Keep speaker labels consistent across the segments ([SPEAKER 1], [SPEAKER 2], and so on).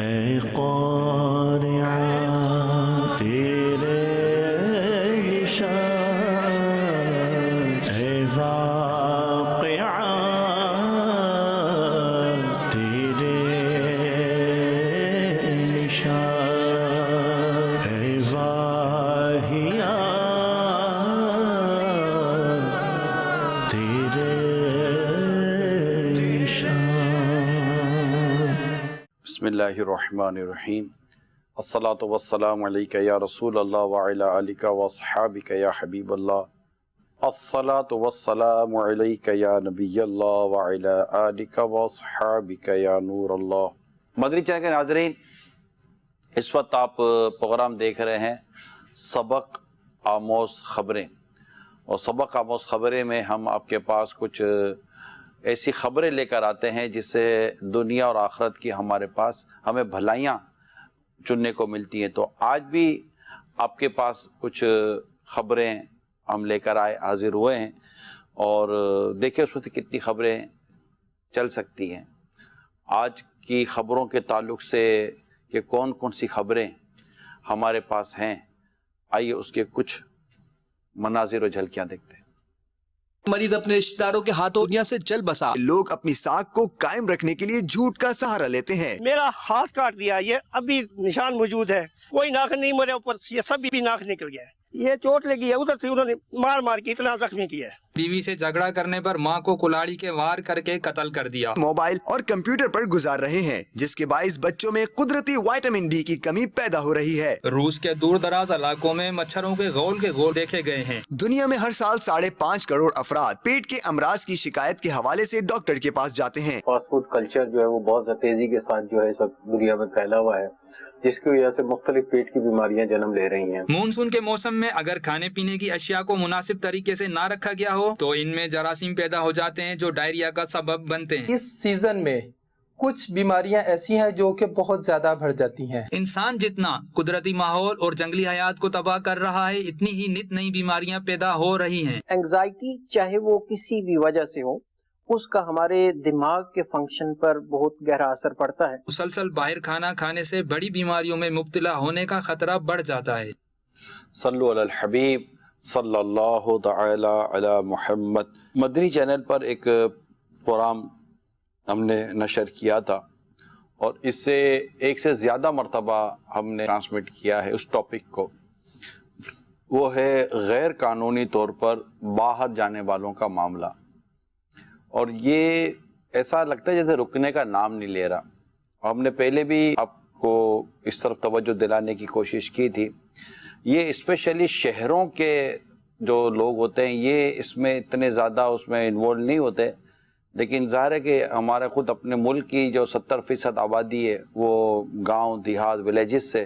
[SPEAKER 1] اے قارعہ تیرے شان، اے واقعہ تیرے نشان، اے واہیہ تیرے نشان۔
[SPEAKER 2] بسم اللہ الرحمن الرحیم۔ الصلاۃ والسلام علیک یا رسول اللہ وعلی آلک واصحابک یا حبیب اللہ۔ الصلاۃ والسلام علیک یا نبی اللہ وعلی آلک واصحابک یا نور اللہ۔ مدنی چینل کے ناظرین، اس وقت آپ پروگرام دیکھ رہے ہیں سبق آموز خبریں، اور سبق آموز خبریں میں ہم آپ کے پاس کچھ ایسی خبریں لے کر آتے ہیں جس سے دنیا اور آخرت کی ہمارے پاس ہمیں بھلائیاں چننے کو ملتی ہیں۔ تو آج بھی آپ کے پاس کچھ خبریں ہم لے کر آئے حاضر ہوئے ہیں، اور دیکھیں اس میں سے کتنی خبریں چل سکتی ہیں۔ آج کی خبروں کے تعلق سے کہ کون کون سی خبریں ہمارے پاس ہیں، آئیے اس کے کچھ مناظر و جھلکیاں دیکھتے ہیں۔
[SPEAKER 3] مریض اپنے رشتہ داروں کے ہاتھوں دنیا سے چل بسا۔
[SPEAKER 4] لوگ اپنی ساکھ کو قائم رکھنے کے لیے جھوٹ کا سہارا لیتے ہیں۔
[SPEAKER 5] میرا ہاتھ کاٹ دیا، یہ ابھی نشان موجود ہے، کوئی ناخن نہیں مرے اوپر، یہ سب بھی ناخن نکل گیا ہے، یہ چوٹ لگی ہے، ادھر سے انہوں نے مار مار کے اتنا زخمی کیا ہے۔
[SPEAKER 6] بیوی سے جھگڑا کرنے پر ماں کو کلاڑی کے وار کر کے قتل کر دیا۔
[SPEAKER 4] موبائل اور کمپیوٹر پر گزار رہے ہیں، جس کے باعث بچوں میں قدرتی وائٹامن ڈی کی کمی پیدا ہو رہی ہے۔
[SPEAKER 6] روس کے دور دراز علاقوں میں مچھروں کے غول دیکھے گئے ہیں۔
[SPEAKER 4] دنیا میں ہر سال 5.5 کروڑ افراد پیٹ کے امراض کی شکایت کے حوالے سے ڈاکٹر کے پاس جاتے ہیں۔
[SPEAKER 7] فاسٹ فوڈ کلچر جو ہے وہ بہت تیزی کے ساتھ جو ہے سب دنیا میں پھیلا ہوا ہے، جس کی وجہ سے مختلف پیٹ کی بیماریاں جنم لے رہی ہیں۔
[SPEAKER 6] مونسون کے موسم میں اگر کھانے پینے کی اشیاء کو مناسب طریقے سے نہ رکھا گیا ہو تو ان میں جراثیم پیدا ہو جاتے ہیں جو ڈائریا کا سبب بنتے ہیں۔
[SPEAKER 8] اس سیزن میں کچھ بیماریاں ایسی ہیں جو کہ بہت زیادہ بڑھ جاتی ہیں۔
[SPEAKER 6] انسان جتنا قدرتی ماحول اور جنگلی حیات کو تباہ کر رہا ہے، اتنی ہی نت نئی بیماریاں پیدا ہو رہی ہیں۔
[SPEAKER 9] انگزائٹی چاہے وہ کسی بھی وجہ سے ہو، اس کا ہمارے دماغ کے فنکشن پر بہت گہرا اثر پڑتا ہے۔
[SPEAKER 6] مسلسل باہر کھانا کھانے سے بڑی بیماریوں میں مبتلا ہونے کا خطرہ بڑھ جاتا ہے۔
[SPEAKER 2] صلو علی الحبیب صلی اللہ تعالی علی محمد۔ مدنی چینل پر ایک پروگرام ہم نے نشر کیا تھا، اور اس سے ایک سے زیادہ مرتبہ ہم نے ٹرانسمٹ کیا ہے اس ٹاپک کو، وہ ہے غیر قانونی طور پر باہر جانے والوں کا معاملہ۔ اور یہ ایسا لگتا ہے جیسے رکنے کا نام نہیں لے رہا۔ ہم نے پہلے بھی آپ کو اس طرف توجہ دلانے کی کوشش کی تھی۔ یہ اسپیشلی شہروں کے جو لوگ ہوتے ہیں یہ اس میں اتنے زیادہ اس میں انوالو نہیں ہوتے، لیکن ظاہر ہے کہ ہمارے خود اپنے ملک کی جو 70% آبادی ہے وہ گاؤں دیہات ولیجز سے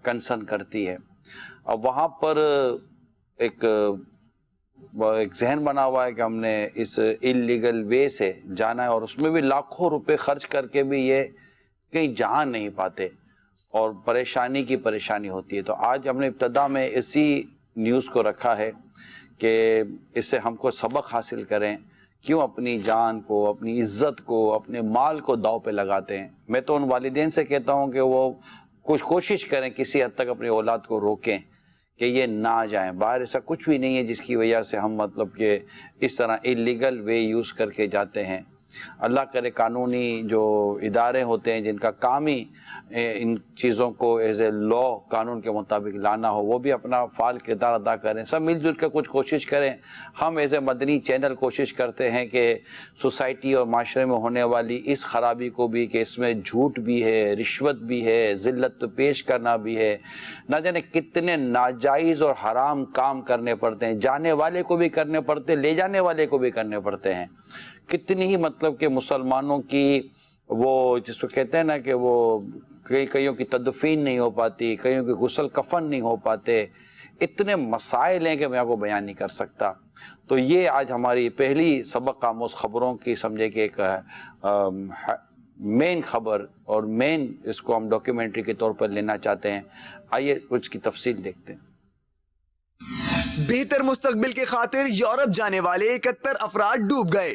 [SPEAKER 2] کنسرن کرتی ہے۔ اب وہاں پر ایک ذہن بنا ہوا ہے کہ ہم نے اس انلیگل وے سے جانا ہے، اور اس میں بھی لاکھوں روپے خرچ کر کے بھی یہ کہیں جا نہیں پاتے، اور پریشانی کی پریشانی ہوتی ہے۔ تو آج ہم نے ابتدا میں اسی نیوز کو رکھا ہے کہ اس سے ہم کو سبق حاصل کریں، کیوں اپنی جان کو، اپنی عزت کو، اپنے مال کو داؤ پہ لگاتے ہیں۔ میں تو ان والدین سے کہتا ہوں کہ وہ کچھ کوشش کریں، کسی حد تک اپنی اولاد کو روکیں کہ یہ نہ جائیں باہر۔ ایسا کچھ بھی نہیں ہے جس کی وجہ سے ہم مطلب کہ اس طرح انلیگل وے یوز کر کے جاتے ہیں۔ اللہ کرے قانونی جو ادارے ہوتے ہیں جن کا کام ہی ان چیزوں کو ایز اے لا قانون کے مطابق لانا ہو، وہ بھی اپنا فعال کردار ادا کریں، سب مل جل کے کچھ کوشش کریں۔ ہم ایز اے مدنی چینل کوشش کرتے ہیں کہ سوسائٹی اور معاشرے میں ہونے والی اس خرابی کو بھی، کہ اس میں جھوٹ بھی ہے، رشوت بھی ہے، ذلت پیش کرنا بھی ہے، نہ جانے کتنے ناجائز اور حرام کام کرنے پڑتے ہیں، جانے والے کو بھی کرنے پڑتے، لے جانے والے کو بھی کرنے پڑتے ہیں۔ کتنی ہی مطلب کہ مسلمانوں کی وہ جس کو کہتے ہیں نا کہ وہ کئیوں کی تدفین نہیں ہو پاتی، کئیوں کی غسل کفن نہیں ہو پاتے، اتنے مسائل ہیں کہ میں آپ کو بیان نہیں کر سکتا۔ تو یہ آج ہماری پہلی سبق آموز خبروں کی سمجھے کہ ایک مین خبر، اور مین اس کو ہم ڈاکیومنٹری کے طور پر لینا چاہتے ہیں۔ آئیے اس کی تفصیل دیکھتے ہیں۔
[SPEAKER 4] بہتر مستقبل کے خاطر یورپ جانے والے 71 افراد ڈوب گئے۔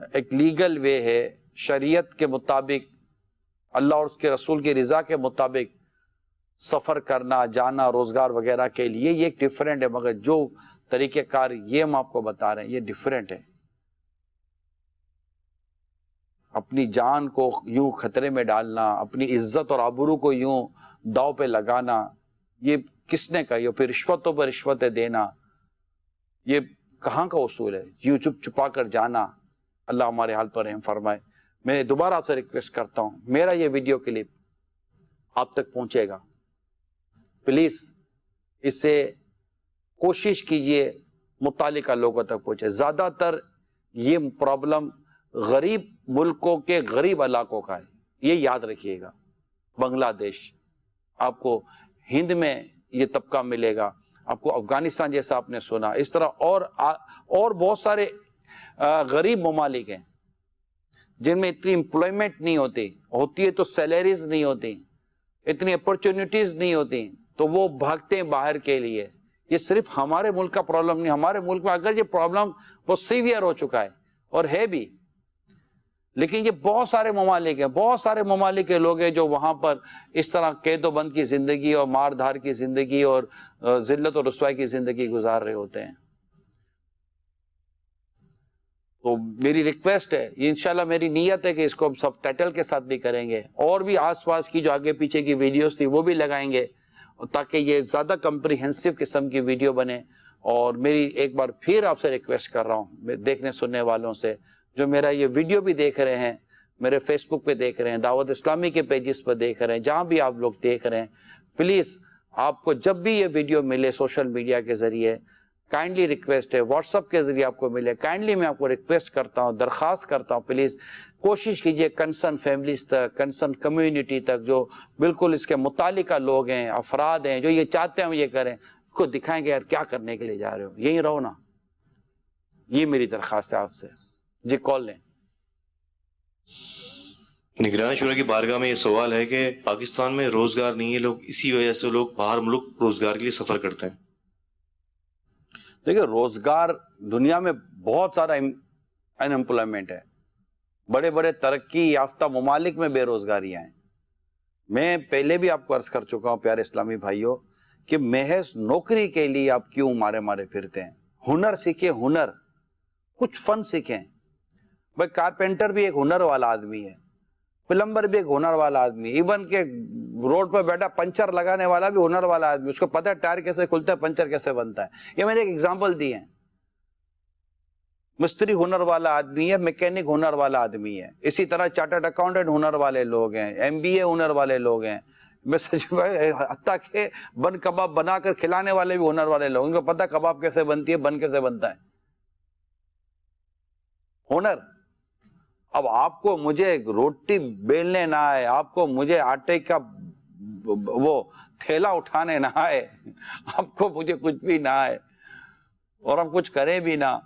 [SPEAKER 2] ایک لیگل وے ہے، شریعت کے مطابق، اللہ اور اس کے رسول کی رضا کے مطابق سفر کرنا، جانا، روزگار وغیرہ کے لیے، یہ ایک ڈیفرنٹ ہے، مگر جو طریقہ کار یہ ہم آپ کو بتا رہے ہیں یہ ڈیفرنٹ ہے۔ اپنی جان کو یوں خطرے میں ڈالنا، اپنی عزت اور آبرو کو یوں داؤ پہ لگانا، یہ کس نے کہا؟ یہ پھر رشوتوں پر رشوتیں دینا، یہ کہاں کا اصول ہے؟ یوں چپ چھپا کر جانا۔ اللہ ہمارے حال پر رحم فرمائے۔ میں دوبارہ آپ سے ریکویسٹ کرتا ہوں، میرا یہ ویڈیو کلپ آپ تک پہنچے گا، پلیز اس سے کوشش کیجئے متعلقہ لوگوں تک پہنچے۔ زیادہ تر یہ پرابلم غریب ملکوں کے غریب علاقوں کا ہے، یہ یاد رکھیے گا۔ بنگلہ دیش، آپ کو ہند میں یہ طبقہ ملے گا، آپ کو افغانستان جیسا آپ نے سنا، اس طرح اور بہت سارے غریب ممالک ہیں جن میں اتنی امپلائمنٹ نہیں ہوتی ہے تو سیلریز نہیں ہوتی، اتنی اپرچونٹیز نہیں ہوتی، تو وہ بھاگتے ہیں باہر کے لیے۔ یہ صرف ہمارے ملک کا پرابلم نہیں، ہمارے ملک میں اگر یہ پرابلم وہ سیویئر ہو چکا ہے اور ہے بھی، لیکن یہ بہت سارے ممالک ہیں، بہت سارے ممالک کے لوگ ہیں جو وہاں پر اس طرح قید و بند کی زندگی اور مار دھار کی زندگی اور ذلت اور رسوائی کی زندگی گزار رہے ہوتے ہیں۔ تو میری ریکویسٹ ہے، یہ انشاءاللہ میری نیت ہے کہ اس کو ہم سب ٹائٹل کے ساتھ بھی کریں گے، اور بھی آس پاس کی جو آگے پیچھے کی ویڈیوز تھی وہ بھی لگائیں گے، تاکہ یہ زیادہ کمپریہنسو قسم کی ویڈیو بنے۔ اور میری ایک بار پھر آپ سے ریکویسٹ کر رہا ہوں، دیکھنے سننے والوں سے، جو میرا یہ ویڈیو بھی دیکھ رہے ہیں، میرے فیس بک پہ دیکھ رہے ہیں، دعوت اسلامی کے پیجز پہ دیکھ رہے ہیں، جہاں بھی آپ لوگ دیکھ رہے ہیں، پلیز آپ کو جب بھی یہ ویڈیو ملے سوشل میڈیا کے ذریعے، کائنڈلی ریکویسٹ ہے، واٹس ایپ کے ذریعے آپ کو ملے، کائنڈلی میں آپ کو ریکویسٹ کرتا ہوں، درخواست کرتا ہوں، پلیز کوشش کیجئے کنسرن فیملیز تک، کنسرن کمیونٹی تک، جو بالکل اس کے متعلقہ لوگ ہیں، افراد ہیں، جو یہ چاہتے ہیں ہم یہ کریں، اس کو دکھائیں گے یار کیا کرنے کے لیے جا رہے ہو، یہیں رہو نا۔ یہ میری درخواست ہے آپ سے۔ جی کال لیں۔
[SPEAKER 10] نگران شورا کی بارگاہ میں یہ سوال ہے کہ پاکستان میں روزگار نہیں ہے، لوگ اسی وجہ سے لوگ باہر ملک روزگار کے لیے سفر کرتے ہیں۔
[SPEAKER 2] دیکھیں، روزگار دنیا میں بہت سارا ان امپلائمنٹ ہے، بڑے بڑے ترقی یافتہ ممالک میں بے روزگاریاں ہیں۔ میں پہلے بھی آپ کو عرض کر چکا ہوں پیارے اسلامی بھائیوں کہ محض نوکری کے لیے آپ کیوں مارے پھرتے ہیں؟ ہنر سیکھیں، ہنر، کچھ فن سیکھیں۔ بھائی کارپینٹر بھی ایک ہنر والا آدمی ہے، پلمبر بھی ایک ہنر والا آدمی ہے، ایون کہ روڈ پہ بیٹھا پنچر لگانے والا بھی ہنر والا آدمی، اس کو پتہ ہے ٹائر کیسے کھلتا ہے، پنچر کیسے بنتا ہے۔ یہ میں نے ایک ایگزامپل دی ہے۔ مستری ہنر والا آدمی ہے، میکینک ہنر والا آدمی ہے، اسی طرح چارٹرڈ اکاؤنٹنٹ ہنر والے لوگ ہیں، MBA ہنر والے لوگ ہیں، حتیٰ کہ بن کباب بنا کر کھلانے والے بھی ہنر والے لوگ، ان کو پتہ کباب کیسے بنتی ہے، بن کیسے بنتا ہے، ہنر۔ اب آپ کو مجھے روٹی بیلنے نہ آئے، آپ کو مجھے آٹے کا وہ تھیلا اٹھانے نہ آئے، آپ کو مجھے کچھ بھی نہ آئے، اور ہم کچھ کریں بھی نہ،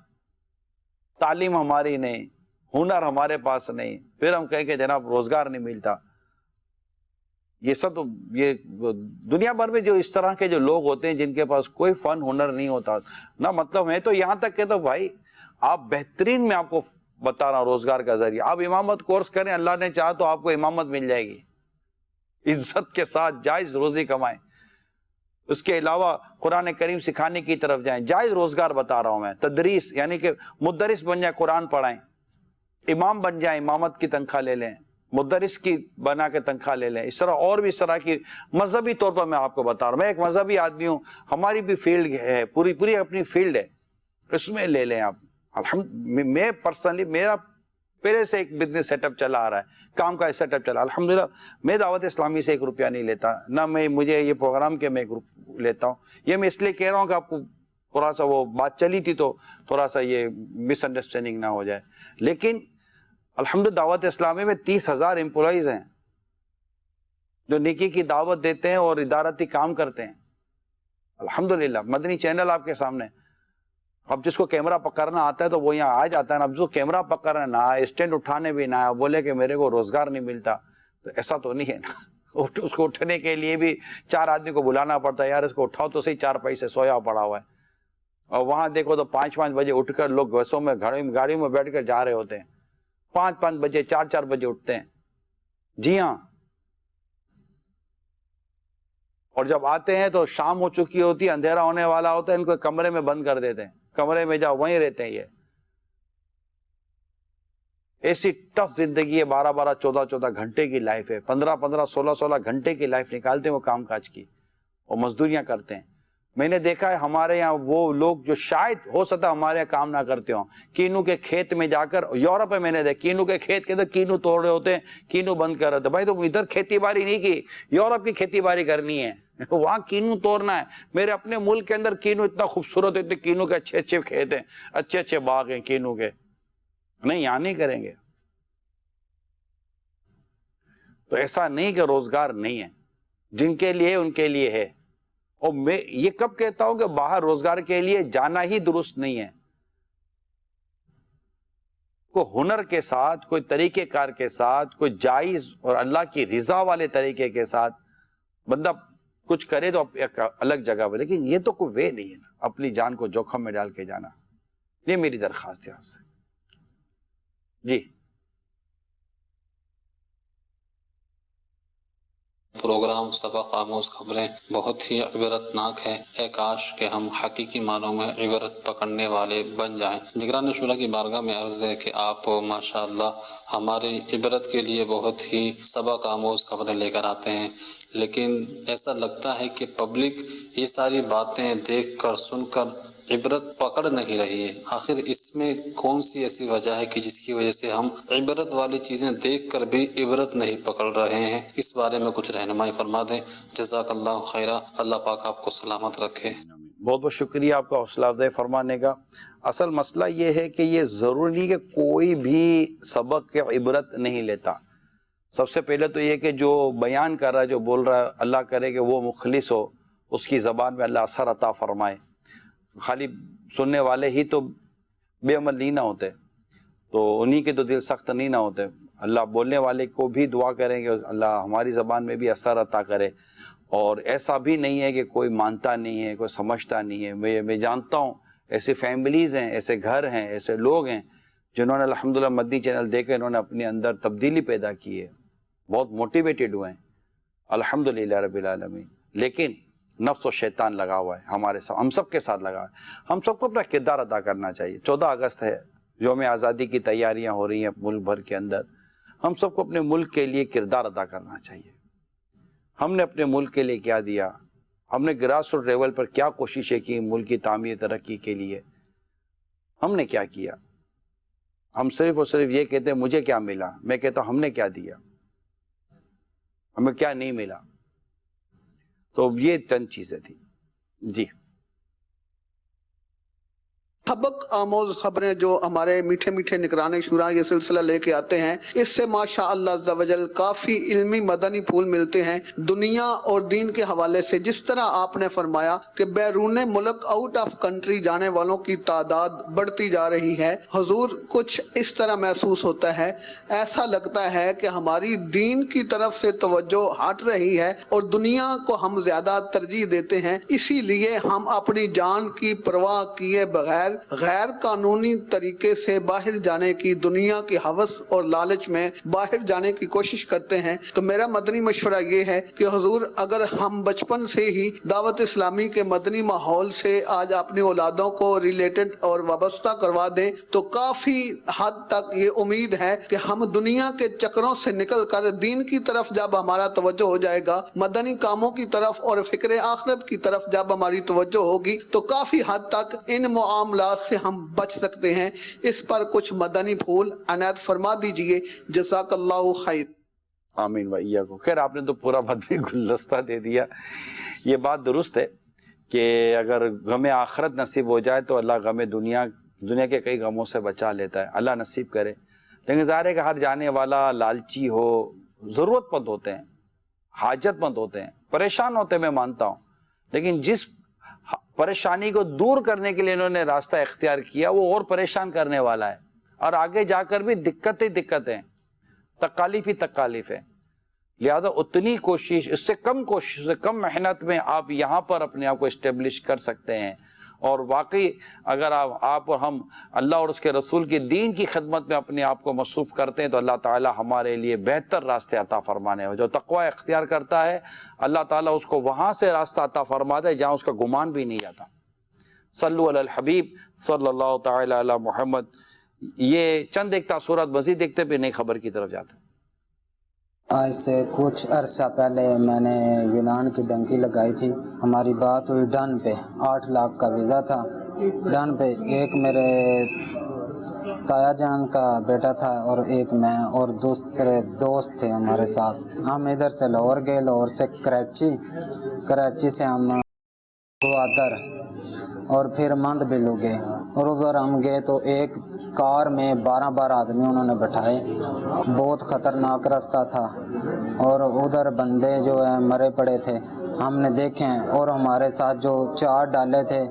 [SPEAKER 2] تعلیم ہماری نہیں، ہنر ہمارے پاس نہیں، پھر ہم کہیں کہ جناب روزگار نہیں ملتا۔ یہ سب یہ دنیا بھر میں جو اس طرح کے جو لوگ ہوتے ہیں جن کے پاس کوئی فن ہنر نہیں ہوتا نہ، مطلب ہے تو یہاں تک کہ تو بھائی آپ بہترین میں آپ کو بتا رہا ہوں روزگار کا ذریعہ، آپ امامت کورس کریں، اللہ نے چاہا تو آپ کو امامت مل جائے گی، عزت کے ساتھ جائز روزی کمائیں۔ اس کے علاوہ قرآن کریم سکھانے کی طرف جائیں، جائز روزگار بتا رہا ہوں میں، تدریس یعنی کہ مدرس بن جائیں، قرآن پڑھائیں، امام بن جائیں، امامت کی تنخواہ لے لیں، مدرس کی بنا کے تنخواہ لے لیں، اس طرح اور بھی اس طرح کی مذہبی طور پر میں آپ کو بتا رہا ہوں، میں ایک مذہبی آدمی ہوں، ہماری بھی فیلڈ ہے، پوری اپنی فیلڈ ہے، اس میں لے لیں آپ۔ میں پرسنلی میرا پہلے سے ایک بزنس سیٹ اپ چلا آ رہا ہے، کام کا سیٹ اپ چلا، الحمدللہ میں دعوت اسلامی سے 1 روپیہ نہیں لیتا، نہ مجھے یہ پروگرام کے میں 1 روپیہ لیتا ہوں۔ یہ میں اس لیے کہہ رہا ہوں کہ آپ کو تھوڑا سا وہ بات چلی تھی تو تھوڑا سا یہ مس انڈرسٹینڈنگ نہ ہو جائے، لیکن الحمدللہ دعوت اسلامی میں 30,000 امپلائیز ہیں جو نیکی کی دعوت دیتے ہیں اور ادارتی کام کرتے ہیں، الحمدللہ۔ مدنی چینل آپ کے سامنے، اب جس کو کیمرہ پکڑنا آتا ہے تو وہ یہاں آ جاتا ہے، اب جس کو کیمرہ پکڑنا نہ آئے، اسٹینڈ اٹھانے بھی نہ آئے، بولے کہ میرے کو روزگار نہیں ملتا، تو ایسا تو نہیں ہے نا۔ اس کو اٹھنے کے لیے بھی 4 آدمی کو بلانا پڑتا ہے، یار اس کو اٹھاؤ تو صحیح، 4 پیسے سویا پڑا ہوا ہے، اور وہاں دیکھو تو 5 بجے اٹھ کر لوگ بسوں میں گاڑیوں میں بیٹھ کر جا رہے ہوتے ہیں، 5 بجے 4 بجے اٹھتے ہیں. جی ہاں. اور جب آتے ہیں تو شام ہو چکی ہوتی ہے, اندھیرا ہونے والا ہوتا ہے, ان کو کمرے میں بند کر دیتے ہیں, کمرے میں جاؤ وہیں رہتے ہیں. یہ ایسی ٹف زندگی ہے, 12 14 گھنٹے کی لائف ہے, 15 16 گھنٹے کی لائف نکالتے ہیں وہ کام کاج کی اور مزدوریاں کرتے ہیں. میں نے دیکھا ہے ہمارے یہاں وہ لوگ جو شاید ہو سکتا ہمارے یہاں کام نہ کرتے ہوں, کینو کے کھیت میں جا کر, یورپ میں میں نے دیکھا کینو کے کھیت کے اندر کینو توڑ رہے ہوتے ہیں, کینو بند کر رہے ہوتے. بھائی تم ادھر کھیتی باڑی نہیں کی, یورپ کی کھیتی باڑی کرنی ہے, وہاں کینو توڑنا ہے. میرے اپنے ملک کے اندر کینو اتنا خوبصورت ہے, اتنے کینو کے اچھے کھیت ہیں, اچھے باغ ہیں کینو کے. نہیں, یہاں نہیں کریں گے. تو ایسا نہیں کہ روزگار نہیں ہے, جن کے لیے ان کے لیے ہے. اور میں یہ کب کہتا ہوں کہ باہر روزگار کے لیے جانا ہی درست نہیں ہے. کوئی ہنر کے ساتھ, کوئی طریقہ کار کے ساتھ, کوئی جائز اور اللہ کی رضا والے طریقے کے ساتھ بندہ کچھ کرے تو ایک الگ جگہ پہ, لیکن یہ تو کوئی وے نہیں ہے نا, اپنی جان کو جوخم میں ڈال کے جانا. یہ میری درخواست ہے آپ سے. جی.
[SPEAKER 11] پروگرام سبق آموز خبریں بہت ہی عبرتناک ہے. اے کاش کہ ہم حقیقی معنوں میں عبرت پکڑنے والے بن جائیں. نگران شورا کی بارگاہ میں عرض ہے کہ آپ ماشاءاللہ ہماری عبرت کے لیے بہت ہی سبق آموز خبریں لے کر آتے ہیں, لیکن ایسا لگتا ہے کہ پبلک یہ ساری باتیں دیکھ کر سن کر عبرت پکڑ نہیں رہی ہے. آخر اس میں کون سی ایسی وجہ ہے کہ جس کی وجہ سے ہم عبرت والی چیزیں دیکھ کر بھی عبرت نہیں پکڑ رہے ہیں؟ اس بارے میں کچھ رہنمائی فرما دیں. جزاک اللہ خیرہ. اللہ پاک آپ کو سلامت رکھے.
[SPEAKER 2] بہت بہت شکریہ آپ کا حوصلہ افزائی فرمانے کا. اصل مسئلہ یہ ہے کہ یہ ضروری نہیں کہ کوئی بھی سبق کے عبرت نہیں لیتا. سب سے پہلے تو یہ کہ جو بیان کر رہا ہے, جو بول رہا ہے, اللہ کرے کہ وہ مخلص ہو, اس کی زبان میں اللہ اثر عطا فرمائے. خالی سننے والے ہی تو بے عمل نہیں نہ ہوتے, تو انہی کے تو دل سخت نہیں نہ ہوتے. اللہ بولنے والے کو بھی دعا کریں کہ اللہ ہماری زبان میں بھی اثر عطا کرے. اور ایسا بھی نہیں ہے کہ کوئی مانتا نہیں ہے, کوئی سمجھتا نہیں ہے. میں جانتا ہوں ایسے فیملیز ہیں, ایسے گھر ہیں, ایسے لوگ ہیں جنہوں نے الحمدللہ مدنی چینل دیکھ کے انہوں نے اپنے اندر تبدیلی پیدا کی ہے, بہت موٹیویٹڈ ہوئے ہیں الحمدللہ رب العالمین. لیکن نفس و شیطان لگا ہوا ہے ہمارے ساتھ, ہم سب کے ساتھ لگا ہے. ہم سب کو اپنا کردار ادا کرنا چاہیے. 14 اگست ہے, یوم آزادی کی تیاریاں ہو رہی ہیں ملک بھر کے اندر. ہم سب کو اپنے ملک کے لیے کردار ادا کرنا چاہیے. ہم نے اپنے ملک کے لیے کیا دیا, ہم نے گراس روٹ لیول پر کیا کوششیں کی ملک کی تعمیر ترقی کے لیے, ہم نے کیا کیا. ہم صرف اور صرف یہ کہتے ہیں مجھے کیا ملا, میں کہتا ہوں ہم نے کیا دیا, ہمیں کیا نہیں ملا. تو یہ چند چیزیں تھیں. جی.
[SPEAKER 12] سبق آموز خبریں جو ہمارے میٹھے میٹھے نگران شورا یہ سلسلہ لے کے آتے ہیں, اس سے ماشاء اللہ عز و جل کافی علمی مدنی پھول ملتے ہیں دنیا اور دین کے حوالے سے. جس طرح آپ نے فرمایا کہ بیرون ملک آؤٹ آف کنٹری جانے والوں کی تعداد بڑھتی جا رہی ہے, حضور کچھ اس طرح محسوس ہوتا ہے, ایسا لگتا ہے کہ ہماری دین کی طرف سے توجہ ہٹ رہی ہے اور دنیا کو ہم زیادہ ترجیح دیتے ہیں. اسی لیے ہم اپنی جان کی پرواہ کیے بغیر غیر قانونی طریقے سے باہر جانے کی, دنیا کی ہوس اور لالچ میں باہر جانے کی کوشش کرتے ہیں. تو میرا مدنی مشورہ یہ ہے کہ حضور اگر ہم بچپن سے ہی دعوت اسلامی کے مدنی ماحول سے آج اپنی اولادوں کو ریلیٹڈ اور وابستہ کروا دیں تو کافی حد تک یہ امید ہے کہ ہم دنیا کے چکروں سے نکل کر دین کی طرف جب ہمارا توجہ ہو جائے گا, مدنی کاموں کی طرف اور فکر آخرت کی طرف جب ہماری توجہ ہوگی تو کافی حد تک ان معاملات سے ہم بچ سکتے ہیں. اس پر کچھ مدنی پھول عنایت فرما دیجئے. جزاک اللہ خیر.
[SPEAKER 2] آمین و ایاکم. خیر آپ نے تو پورا مدنی گلدستہ دے دیا. یہ بات درست ہے کہ اگر غم آخرت نصیب ہو جائے تو اللہ غم دنیا کے کئی غموں سے بچا لیتا ہے, اللہ نصیب کرے. لیکن ظاہر ہے کہ ہر جانے والا لالچی ہو, ضرورت مند ہوتے ہیں, حاجت مند ہوتے ہیں, پریشان ہوتے ہیں, میں مانتا ہوں. لیکن جس پریشانی کو دور کرنے کے لیے انہوں نے راستہ اختیار کیا وہ اور پریشان کرنے والا ہے, اور آگے جا کر بھی دقتیں تکالیف ہی تکالیف ہیں. لہذا اتنی کوشش, اس سے کم کوشش, سے کم محنت میں آپ یہاں پر اپنے آپ کو اسٹیبلش کر سکتے ہیں اور واقعی اگر آپ اور ہم اللہ اور اس کے رسول کے دین کی خدمت میں اپنے آپ کو مصروف کرتے ہیں تو اللہ تعالی ہمارے لیے بہتر راستے عطا فرمانے جو تقوی اختیار کرتا ہے اللہ تعالیٰ اس کو وہاں سے راستہ عطا فرماتا ہے جہاں اس کا گمان بھی نہیں آتا. صلو علی الحبیب صلی اللہ تعالی علی محمد. یہ چند ایک تاثرات مزید دیکھتے پہ نئی خبر کی طرف جاتے ہیں.
[SPEAKER 13] آج سے کچھ عرصہ پہلے میں نے یونان کی ڈنکی لگائی تھی. ہماری بات ہوئی ڈن پہ. 8 لاکھ کا ویزا تھا ڈن پہ. ایک میرے تایا جان کا بیٹا تھا اور ایک میں اور دوسرے دوست تھے ہمارے ساتھ. ہم ادھر سے لاہور گئے, لاہور سے کراچی سے ہم گوادر اور پھر مند بلو گئے. اور ادھر ہم گئے تو ایک کار میں 12 آدمی انہوں نے بٹھائے. بہت خطرناک راستہ تھا اور ادھر بندے جو ہیں مرے پڑے تھے ہم نے دیکھے ہیں. اور ہمارے ساتھ جو 4 ڈالے تھے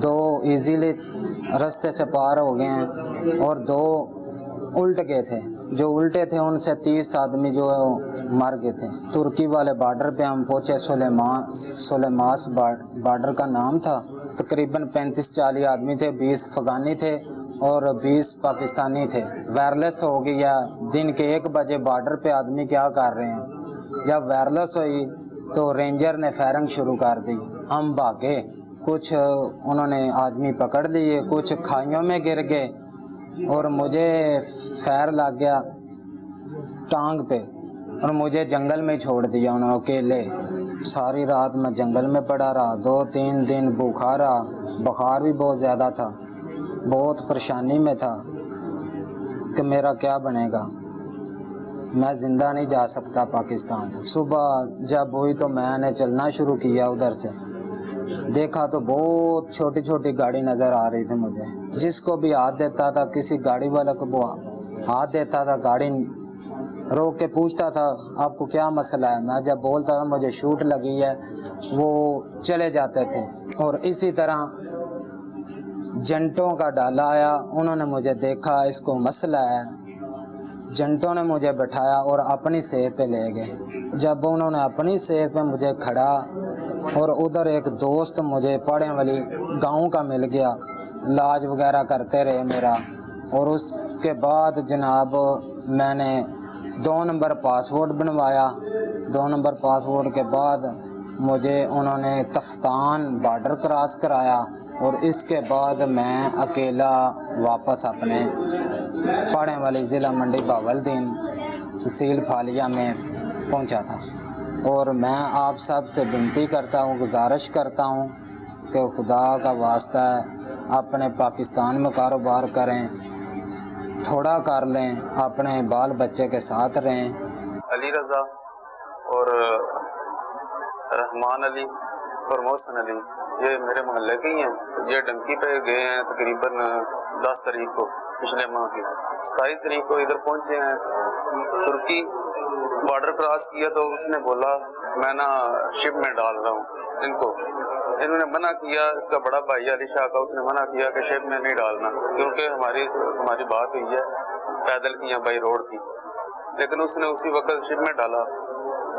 [SPEAKER 13] 2 ایزیلی راستے سے پار ہو گئے ہیں اور 2 الٹ گئے تھے. جو الٹے تھے ان سے 30 آدمی جو ہے مر گئے تھے. ترکی والے بارڈر پہ ہم پہنچے. سلیماس بارڈر کا نام تھا. تقریباً 35-40 آدمی تھے. 20 افغانی تھے اور 20 پاکستانی تھے. وائرلیس ہو گیا دن کے 1 بجے. بارڈر پہ آدمی کیا کر رہے ہیں. جب وائرلیس ہوئی تو رینجر نے فائرنگ شروع کر دی. ہم بھاگے. کچھ انہوں نے آدمی پکڑ لیے, کچھ کھائیوں میں گر گئے اور مجھے فائر لگ گیا ٹانگ پہ اور مجھے جنگل میں چھوڑ دیا انہوں نے اکیلے. ساری رات میں جنگل میں پڑا رہا. 2-3 دن بخار رہا. بخار بھی بہت زیادہ تھا. بہت پریشانی میں تھا کہ میرا کیا بنے گا. میں زندہ نہیں جا سکتا پاکستان. صبح جب ہوئی تو میں نے چلنا شروع کیا. ادھر سے دیکھا تو بہت چھوٹی گاڑی نظر آ رہی تھی مجھے. جس کو بھی ہاتھ دیتا تھا, کسی گاڑی والے کو ہاتھ دیتا تھا, گاڑی روک کے پوچھتا تھا آپ کو کیا مسئلہ ہے. میں جب بولتا تھا مجھے شوٹ لگی ہے وہ چلے جاتے تھے. اور اسی طرح جنٹوں کا ڈالا آیا. انہوں نے مجھے دیکھا اس کو مسئلہ ہے. جنٹوں نے مجھے بٹھایا اور اپنی سیف پہ لے گئے. جب انہوں نے اپنی سیف پہ مجھے کھڑا اور ادھر ایک دوست مجھے پاڑے والی گاؤں کا مل گیا. علاج وغیرہ کرتے رہے میرا. اور اس کے بعد جناب میں نے 2 نمبر پاسپورٹ بنوایا. 2 نمبر پاسپورٹ کے بعد مجھے انہوں نے تفتان بارڈر کراس کرایا اور اس کے بعد میں اکیلا واپس اپنے پاڑے والی ضلع منڈی بہاولدین تحصیل پھالیا میں پہنچا تھا. اور میں آپ سب سے بنتی کرتا ہوں, گزارش کرتا ہوں کہ خدا کا واسطہ ہے اپنے پاکستان میں کاروبار کریں, تھوڑا کر لیں, اپنے بال بچے کے ساتھ رہیں.
[SPEAKER 14] علی رضا اور رحمان علی اور محسن علی یہ میرے محلے کے ہی ہیں. یہ ڈنکی پہ گئے ہیں تقریباً 10 تاریخ کو پچھلے ماہ کی. 27 تاریخ کو ادھر پہنچے ہیں. ترکی بارڈر کراس کیا تو اس نے بولا میں نا شپ میں ڈال رہا ہوں ان کو. انہوں نے منع کیا. اس کا بڑا بھائی علی شاہ کا, اس نے منع کیا کہ شپ میں نہیں ڈالنا کیونکہ ہماری بات ہوئی ہے پیدل کی یا بائی روڈ کی. لیکن اس نے اسی وقت شپ میں ڈالا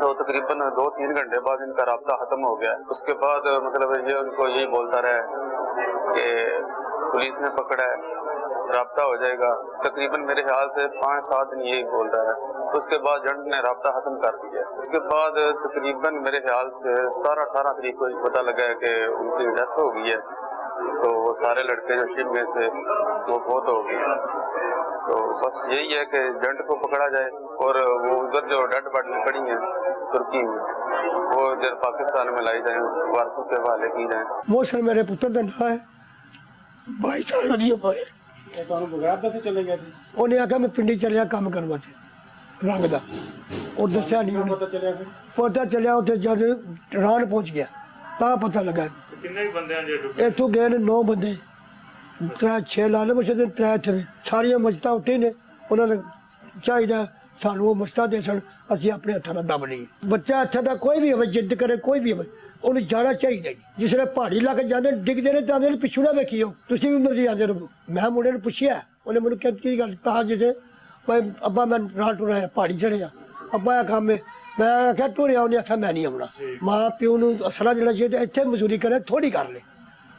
[SPEAKER 14] تو تقریباً 2-3 گھنٹے بعد ان کا رابطہ ختم ہو گیا. اس کے بعد مطلب یہ ان کو یہی بولتا رہا کہ پولیس نے پکڑا ہے, رابطہ ہو جائے گا. تقریباً میرے خیال سے 5-7 دن یہی بولتا ہے. اس کے بعد جنٹ نے رابطہ ختم کر دیا. اس کے بعد تقریباً میرے خیال سے 17-18 تاریخ کو پتہ لگا ہے کہ ان کی ڈیتھ ہو گئی ہے. تو وہ سارے لڑکے جو شپ میں تھے وہ بہت ہو گئے. تو بس یہی ہے کہ جنٹ کو پکڑا جائے اور وہ ادھر جو ڈیڈ باڈی پڑی ہیں ترکی میں وہ ادھر پاکستان میں لائی جائیں, وارثوں کے حوالے کی جائیں.
[SPEAKER 5] موشن میرے پتر کا نام ہے 22 سال لگی پڑے. انہیں آخیا میں پنڈی چلیا کام کروا رنگ کا اور دسیا نہیں. پتا چلیا اتنے جب ران پہنچ گیا تا پتا لگا. اتوں گئے 9 بندے 3-6 لا لے مجھے 3 تھے. ساریا مشتہ اتنے نے انہوں نے چاہیے سانو وہ مشتہ دے سن اسی اپنے ہاتھوں نال دب لیے. بچہ اتنے کا کوئی بھی ہوئے جد کرے کوئی بھی ہوئے انہیں جانا چاہیے. جس نے پہاڑی علاقے جانے ڈگتے ہیں تو آدھے پچھو نہ ویکھی ہو تھی بھی مرضی آدھے رہو. میں منڈے نے پوچھا انہیں مجھے کی گل کہا جیسے بھائی ابا میں رات ٹوریا پہاڑی چڑھیا ابا کام ہے. میں آخیا ٹوریا انہیں آخیا میں نہیں آنا. ماں پیو اصلا جڑا چاہیے اتنے مزوری کرے تھوڑی کر لے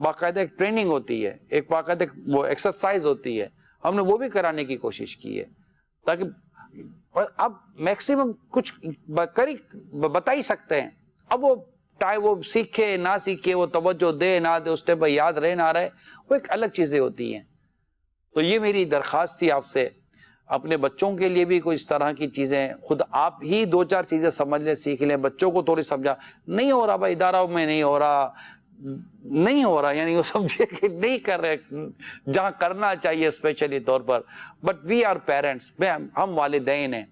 [SPEAKER 2] باقاعدہ ایک ٹریننگ ہوتی ہے, ایک باقاعدہ وہ ایکسرسائز ہوتی ہے, ہم نے وہ بھی کرانے کی کوشش کی ہے تاکہ اب میکسیمم کچھ بتا ہی سکتے ہیں. اب وہ وہ سیکھے نہ سیکھے, وہ توجہ دے نہ دے, اس پہ یاد رہے نہ رہے, وہ ایک الگ چیزیں ہوتی ہیں. تو یہ میری درخواست تھی آپ سے, اپنے بچوں کے لیے بھی کوئی اس طرح کی چیزیں خود آپ ہی 2-4 چیزیں سمجھ لیں, سیکھ لیں, بچوں کو تھوڑی سمجھا. نہیں ہو رہا بھائی, اداروں میں نہیں ہو رہا, یعنی وہ سمجھے کہ نہیں کر رہے جہاں کرنا چاہیے اسپیشلی طور پر. بٹ وی آر پیرنٹس, ہم والدین ہیں,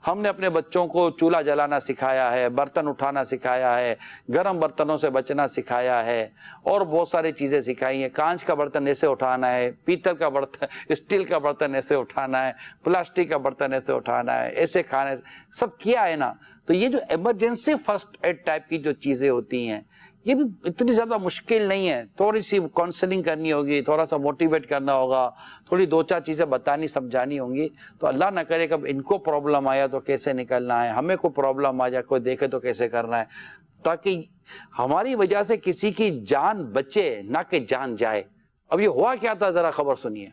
[SPEAKER 2] ہم نے اپنے بچوں کو چولہا جلانا سکھایا ہے, برتن اٹھانا سکھایا ہے, گرم برتنوں سے بچنا سکھایا ہے, اور بہت ساری چیزیں سکھائی ہیں. کانچ کا برتن ایسے اٹھانا ہے, پیتل کا برتن, اسٹیل کا برتن ایسے اٹھانا ہے, پلاسٹک کا برتن ایسے اٹھانا ہے, ایسے کھانا, سب کیا ہے نا. تو یہ جو ایمرجنسی فرسٹ ایڈ ٹائپ کی جو چیزیں ہوتی ہیں یہ بھی اتنی زیادہ مشکل نہیں ہے. تھوڑی سی کاؤنسلنگ کرنی ہوگی, تھوڑا سا موٹیویٹ کرنا ہوگا, تھوڑی 2-4 چیزیں بتانی سمجھانی ہوں گی. تو اللہ نہ کرے کہ ان کو پرابلم آیا تو کیسے نکلنا ہے, ہمیں کوئی پرابلم آ جائے, کوئی دیکھے تو کیسے کرنا ہے, تاکہ ہماری وجہ سے کسی کی جان بچے نہ کہ جان جائے. اب یہ ہوا کیا تھا, ذرا خبر سنیے.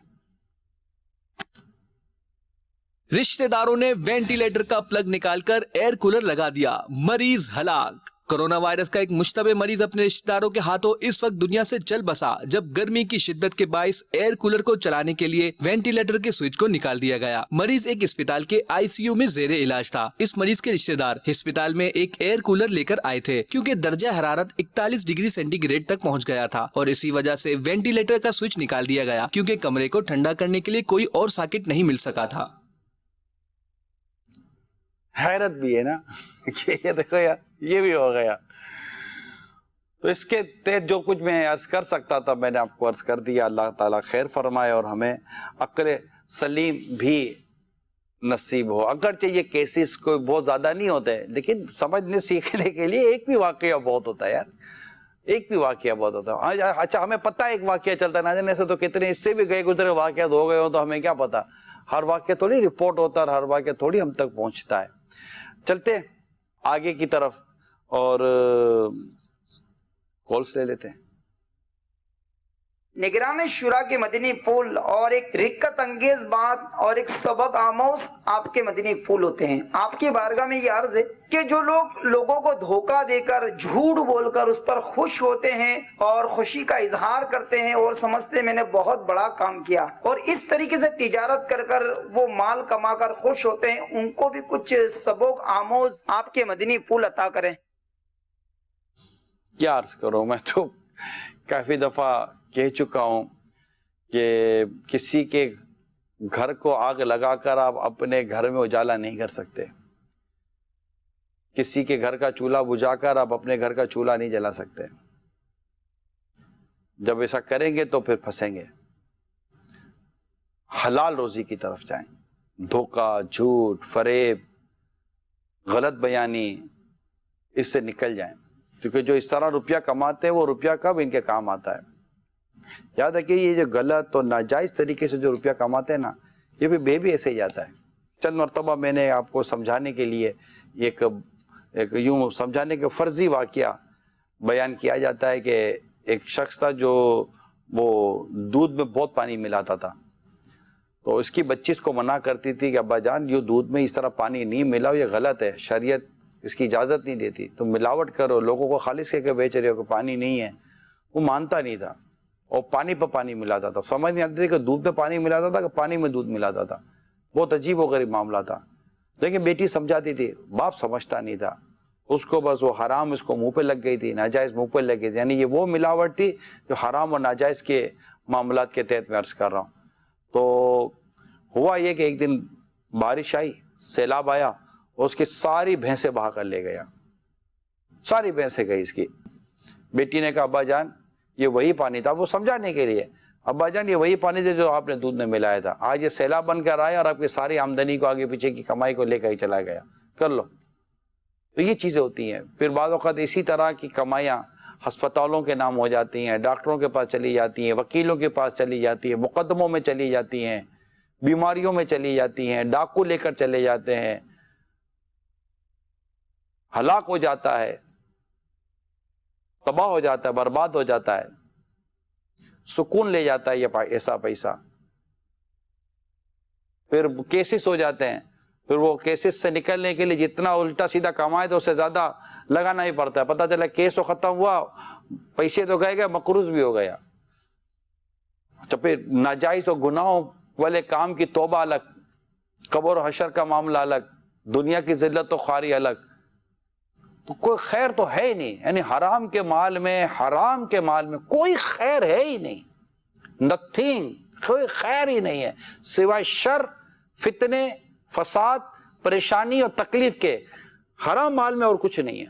[SPEAKER 3] رشتہ داروں نے وینٹیلیٹر کا پلگ نکال کر ایئر کولر لگا دیا, مریض ہلاک. کورونا وائرس کا ایک مشتبہ مریض اپنے رشتہ داروں کے ہاتھوں اس وقت دنیا سے چل بسا جب گرمی کی شدت کے باعث ایئر کولر کو چلانے کے لیے وینٹیلیٹر کے سوئچ کو نکال دیا گیا. مریض ایک اسپتال کے ICU میں زیر علاج تھا. اس مریض کے رشتہ دار اسپتال میں ایک ایئر کولر لے کر آئے تھے کیونکہ درجہ حرارت 41 ڈگری سینٹی گریڈ تک پہنچ گیا تھا, اور اسی وجہ سے وینٹیلیٹر کا سوئچ نکال دیا گیا کیونکہ کمرے کو ٹھنڈا کرنے کے لیے کوئی اور ساکٹ نہیں مل سکا تھا.
[SPEAKER 2] حیرت بھی ہے نا کہ یہ دیکھو یار, یہ بھی ہو گیا. تو اس کے تحت جو کچھ میں عرض کر سکتا تھا میں نے آپ کو عرض کر دیا. اللہ تعالیٰ خیر فرمائے اور ہمیں عقل سلیم بھی نصیب ہو. اگرچہ یہ کیسز کوئی بہت زیادہ نہیں ہوتے لیکن سمجھنے سیکھنے کے لیے ایک بھی واقعہ بہت ہوتا ہے یار, ایک بھی واقعہ بہت ہوتا ہے. اچھا ہمیں پتہ ہے ایک واقعہ چلتا ہے, نہ جانے سے تو کتنے اس سے بھی گئے گزرے واقعات ہو گئے ہو, تو ہمیں کیا پتا. ہر واقعہ تھوڑی رپورٹ ہوتا ہے اور ہر واقعہ تھوڑی ہم تک پہنچتا ہے. چلتے آگے کی طرف اور کالس لے لیتے ہیں.
[SPEAKER 15] نگران شورا کے مدنی پھول اور ایک رکت انگیز بات اور ایک سبق آموز آپ کے مدنی پھول ہوتے ہیں. آپ کی بارگاہ میں یہ عرض ہے کہ جو لوگ لوگوں کو دھوکہ دے کر جھوٹ بول کر اس پر خوش ہوتے ہیں اور خوشی کا اظہار کرتے ہیں اور سمجھتے ہیں میں نے بہت بڑا کام کیا, اور اس طریقے سے تجارت کر کر وہ مال کما کر خوش ہوتے ہیں, ان کو بھی کچھ سبق آموز آپ کے مدنی پھول عطا کریں.
[SPEAKER 2] کیا عرض کروں, میں تو کافی دفعہ کہہ چکا ہوں کہ کسی کے گھر کو آگ لگا کر آپ اپنے گھر میں اجالا نہیں کر سکتے. کسی کے گھر کا چولہا بجھا کر آپ اپنے گھر کا چولہا نہیں جلا سکتے. جب ایسا کریں گے تو پھر پھنسیں گے. حلال روزی کی طرف جائیں, دھوکہ, جھوٹ, فریب, غلط بیانی, اس سے نکل جائیں, کیونکہ جو اس طرح روپیہ کماتے ہیں وہ روپیہ کب ان کے کام آتا ہے. یاد رکھیے یہ جو غلط اور ناجائز طریقے سے جو روپیہ کماتے ہیں نا, یہ بھی ایسے ہی جاتا ہے. چند مرتبہ میں نے آپ کو سمجھانے کے لیے ایک یوں سمجھانے کے فرضی واقعہ بیان کیا جاتا ہے کہ ایک شخص تھا جو وہ دودھ میں بہت پانی ملاتا تھا. تو اس کی بچی اس کو منع کرتی تھی کہ ابا جان یہ دودھ میں اس طرح پانی نہیں ملاؤ, یہ غلط ہے, شریعت اس کی اجازت نہیں دیتی, تم ملاوٹ کرو, لوگوں کو خالص کہہ کے بیچ رہے ہو کہ پانی نہیں ہے. وہ مانتا نہیں تھا اور پانی پہ پانی ملاتا تھا. سمجھ نہیں آتی تھی کہ دودھ میں پانی ملاتا تھا کہ پانی میں دودھ ملاتا تھا. بہت عجیب و غریب معاملہ تھا. لیکن بیٹی سمجھاتی تھی, باپ سمجھتا نہیں تھا. اس کو بس وہ حرام اس کو منہ پہ لگ گئی تھی, ناجائز منہ پہ لگ گئی تھی. یعنی یہ وہ ملاوٹ تھی جو حرام اور ناجائز کے معاملات کے تحت میں عرض کر رہا ہوں. تو ہوا یہ کہ ایک دن بارش آئی, سیلاب آیا, اور اس کی ساری بھینسیں بہا کر لے گیا. ساری بھینسیں گئی اس کی. بیٹی نے کہا ابا جان یہ وہی پانی تھا, وہ سمجھانے کے لیے, ابا جان یہ وہی پانی تھا جو آپ نے دودھ میں ملایا تھا. آج یہ سیلاب بن کر آیا اور آپ کی ساری آمدنی کو, آگے پیچھے کی کمائی کو لے کر ہی چلا گیا, کر لو. تو یہ چیزیں ہوتی ہیں. پھر بعض اوقات اسی طرح کی کمائیاں ہسپتالوں کے نام ہو جاتی ہیں, ڈاکٹروں کے پاس چلی جاتی ہیں, وکیلوں کے پاس چلی جاتی ہیں, مقدموں میں چلی جاتی ہیں, بیماریوں میں چلی جاتی ہیں, ڈاکو لے کر چلے جاتے ہیں, ہلاک ہو جاتا ہے, تباہ ہو جاتا ہے, برباد ہو جاتا ہے. سکون لے جاتا ہے یہ ایسا پیسہ. پھر کیسز ہو جاتے ہیں, پھر وہ کیسز سے نکلنے کے لیے جتنا الٹا سیدھا کمائے تو اس سے زیادہ لگانا ہی پڑتا ہے. پتہ چلا کیس تو ختم ہوا, پیسے تو گئے, مقروض بھی ہو گیا. تو پھر ناجائز و گناہوں والے کام کی توبہ الگ, قبر و حشر کا معاملہ الگ, دنیا کی ذلت و خواری الگ. تو کوئی خیر تو ہے ہی نہیں. یعنی حرام کے مال میں کوئی خیر ہے ہی نہیں. نتھنگ, کوئی خیر ہی نہیں ہے سوائے شر, فتنے, فساد, پریشانی اور تکلیف کے. حرام مال میں اور کچھ نہیں ہے.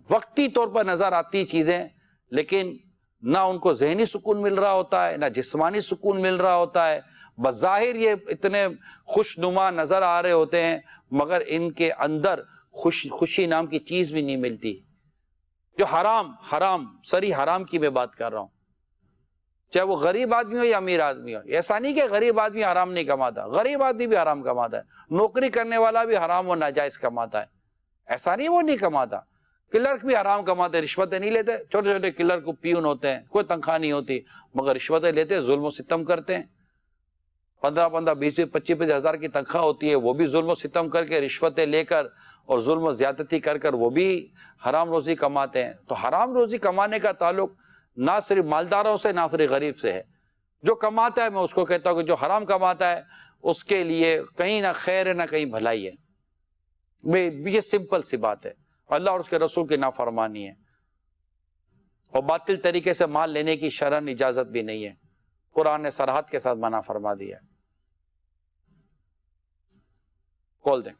[SPEAKER 2] وقتی طور پر نظر آتی چیزیں, لیکن نہ ان کو ذہنی سکون مل رہا ہوتا ہے, نہ جسمانی سکون مل رہا ہوتا ہے. بظاہر یہ اتنے خوش نما نظر آ رہے ہوتے ہیں, مگر ان کے اندر خوشی نام کی چیز بھی نہیں ملتی. جو حرام سری حرام کی میں بات کر رہا ہوں, چاہے وہ غریب آدمی ہو یا امیر آدمی ہو. ایسا نہیں کہ غریب آدمی حرام نہیں کماتا, غریب آدمی بھی حرام کماتا ہے. نوکری کرنے والا بھی حرام و ناجائز کماتا ہے, ایسا نہیں وہ نہیں کماتا. کلرک بھی حرام کماتے, رشوتیں نہیں لیتے. چھوٹے چھوٹے کلرک کو پیون ہوتے ہیں, کوئی تنخواہ نہیں ہوتی, مگر رشوتیں لیتے, ظلم و ستم کرتے ہیں. 15 20 25 ہزار کی تنخواہ ہوتی ہے, وہ بھی ظلم و ستم کر کے, رشوتیں لے کر اور ظلم و زیادتی کر کر وہ بھی حرام روزی کماتے ہیں. تو حرام روزی کمانے کا تعلق نہ صرف مالداروں سے, نہ صرف غریب سے ہے. جو کماتا ہے, میں اس کو کہتا ہوں کہ جو حرام کماتا ہے اس کے لیے کہیں نہ خیر ہے نہ کہیں بھلائی ہے. یہ سمپل سی بات ہے. اللہ اور اس کے رسول کی نافرمانی ہے, اور باطل طریقے سے مال لینے کی شرعن اجازت بھی نہیں ہے. قرآن نے صراحت کے ساتھ منع فرما دیا ہے. کال دیں.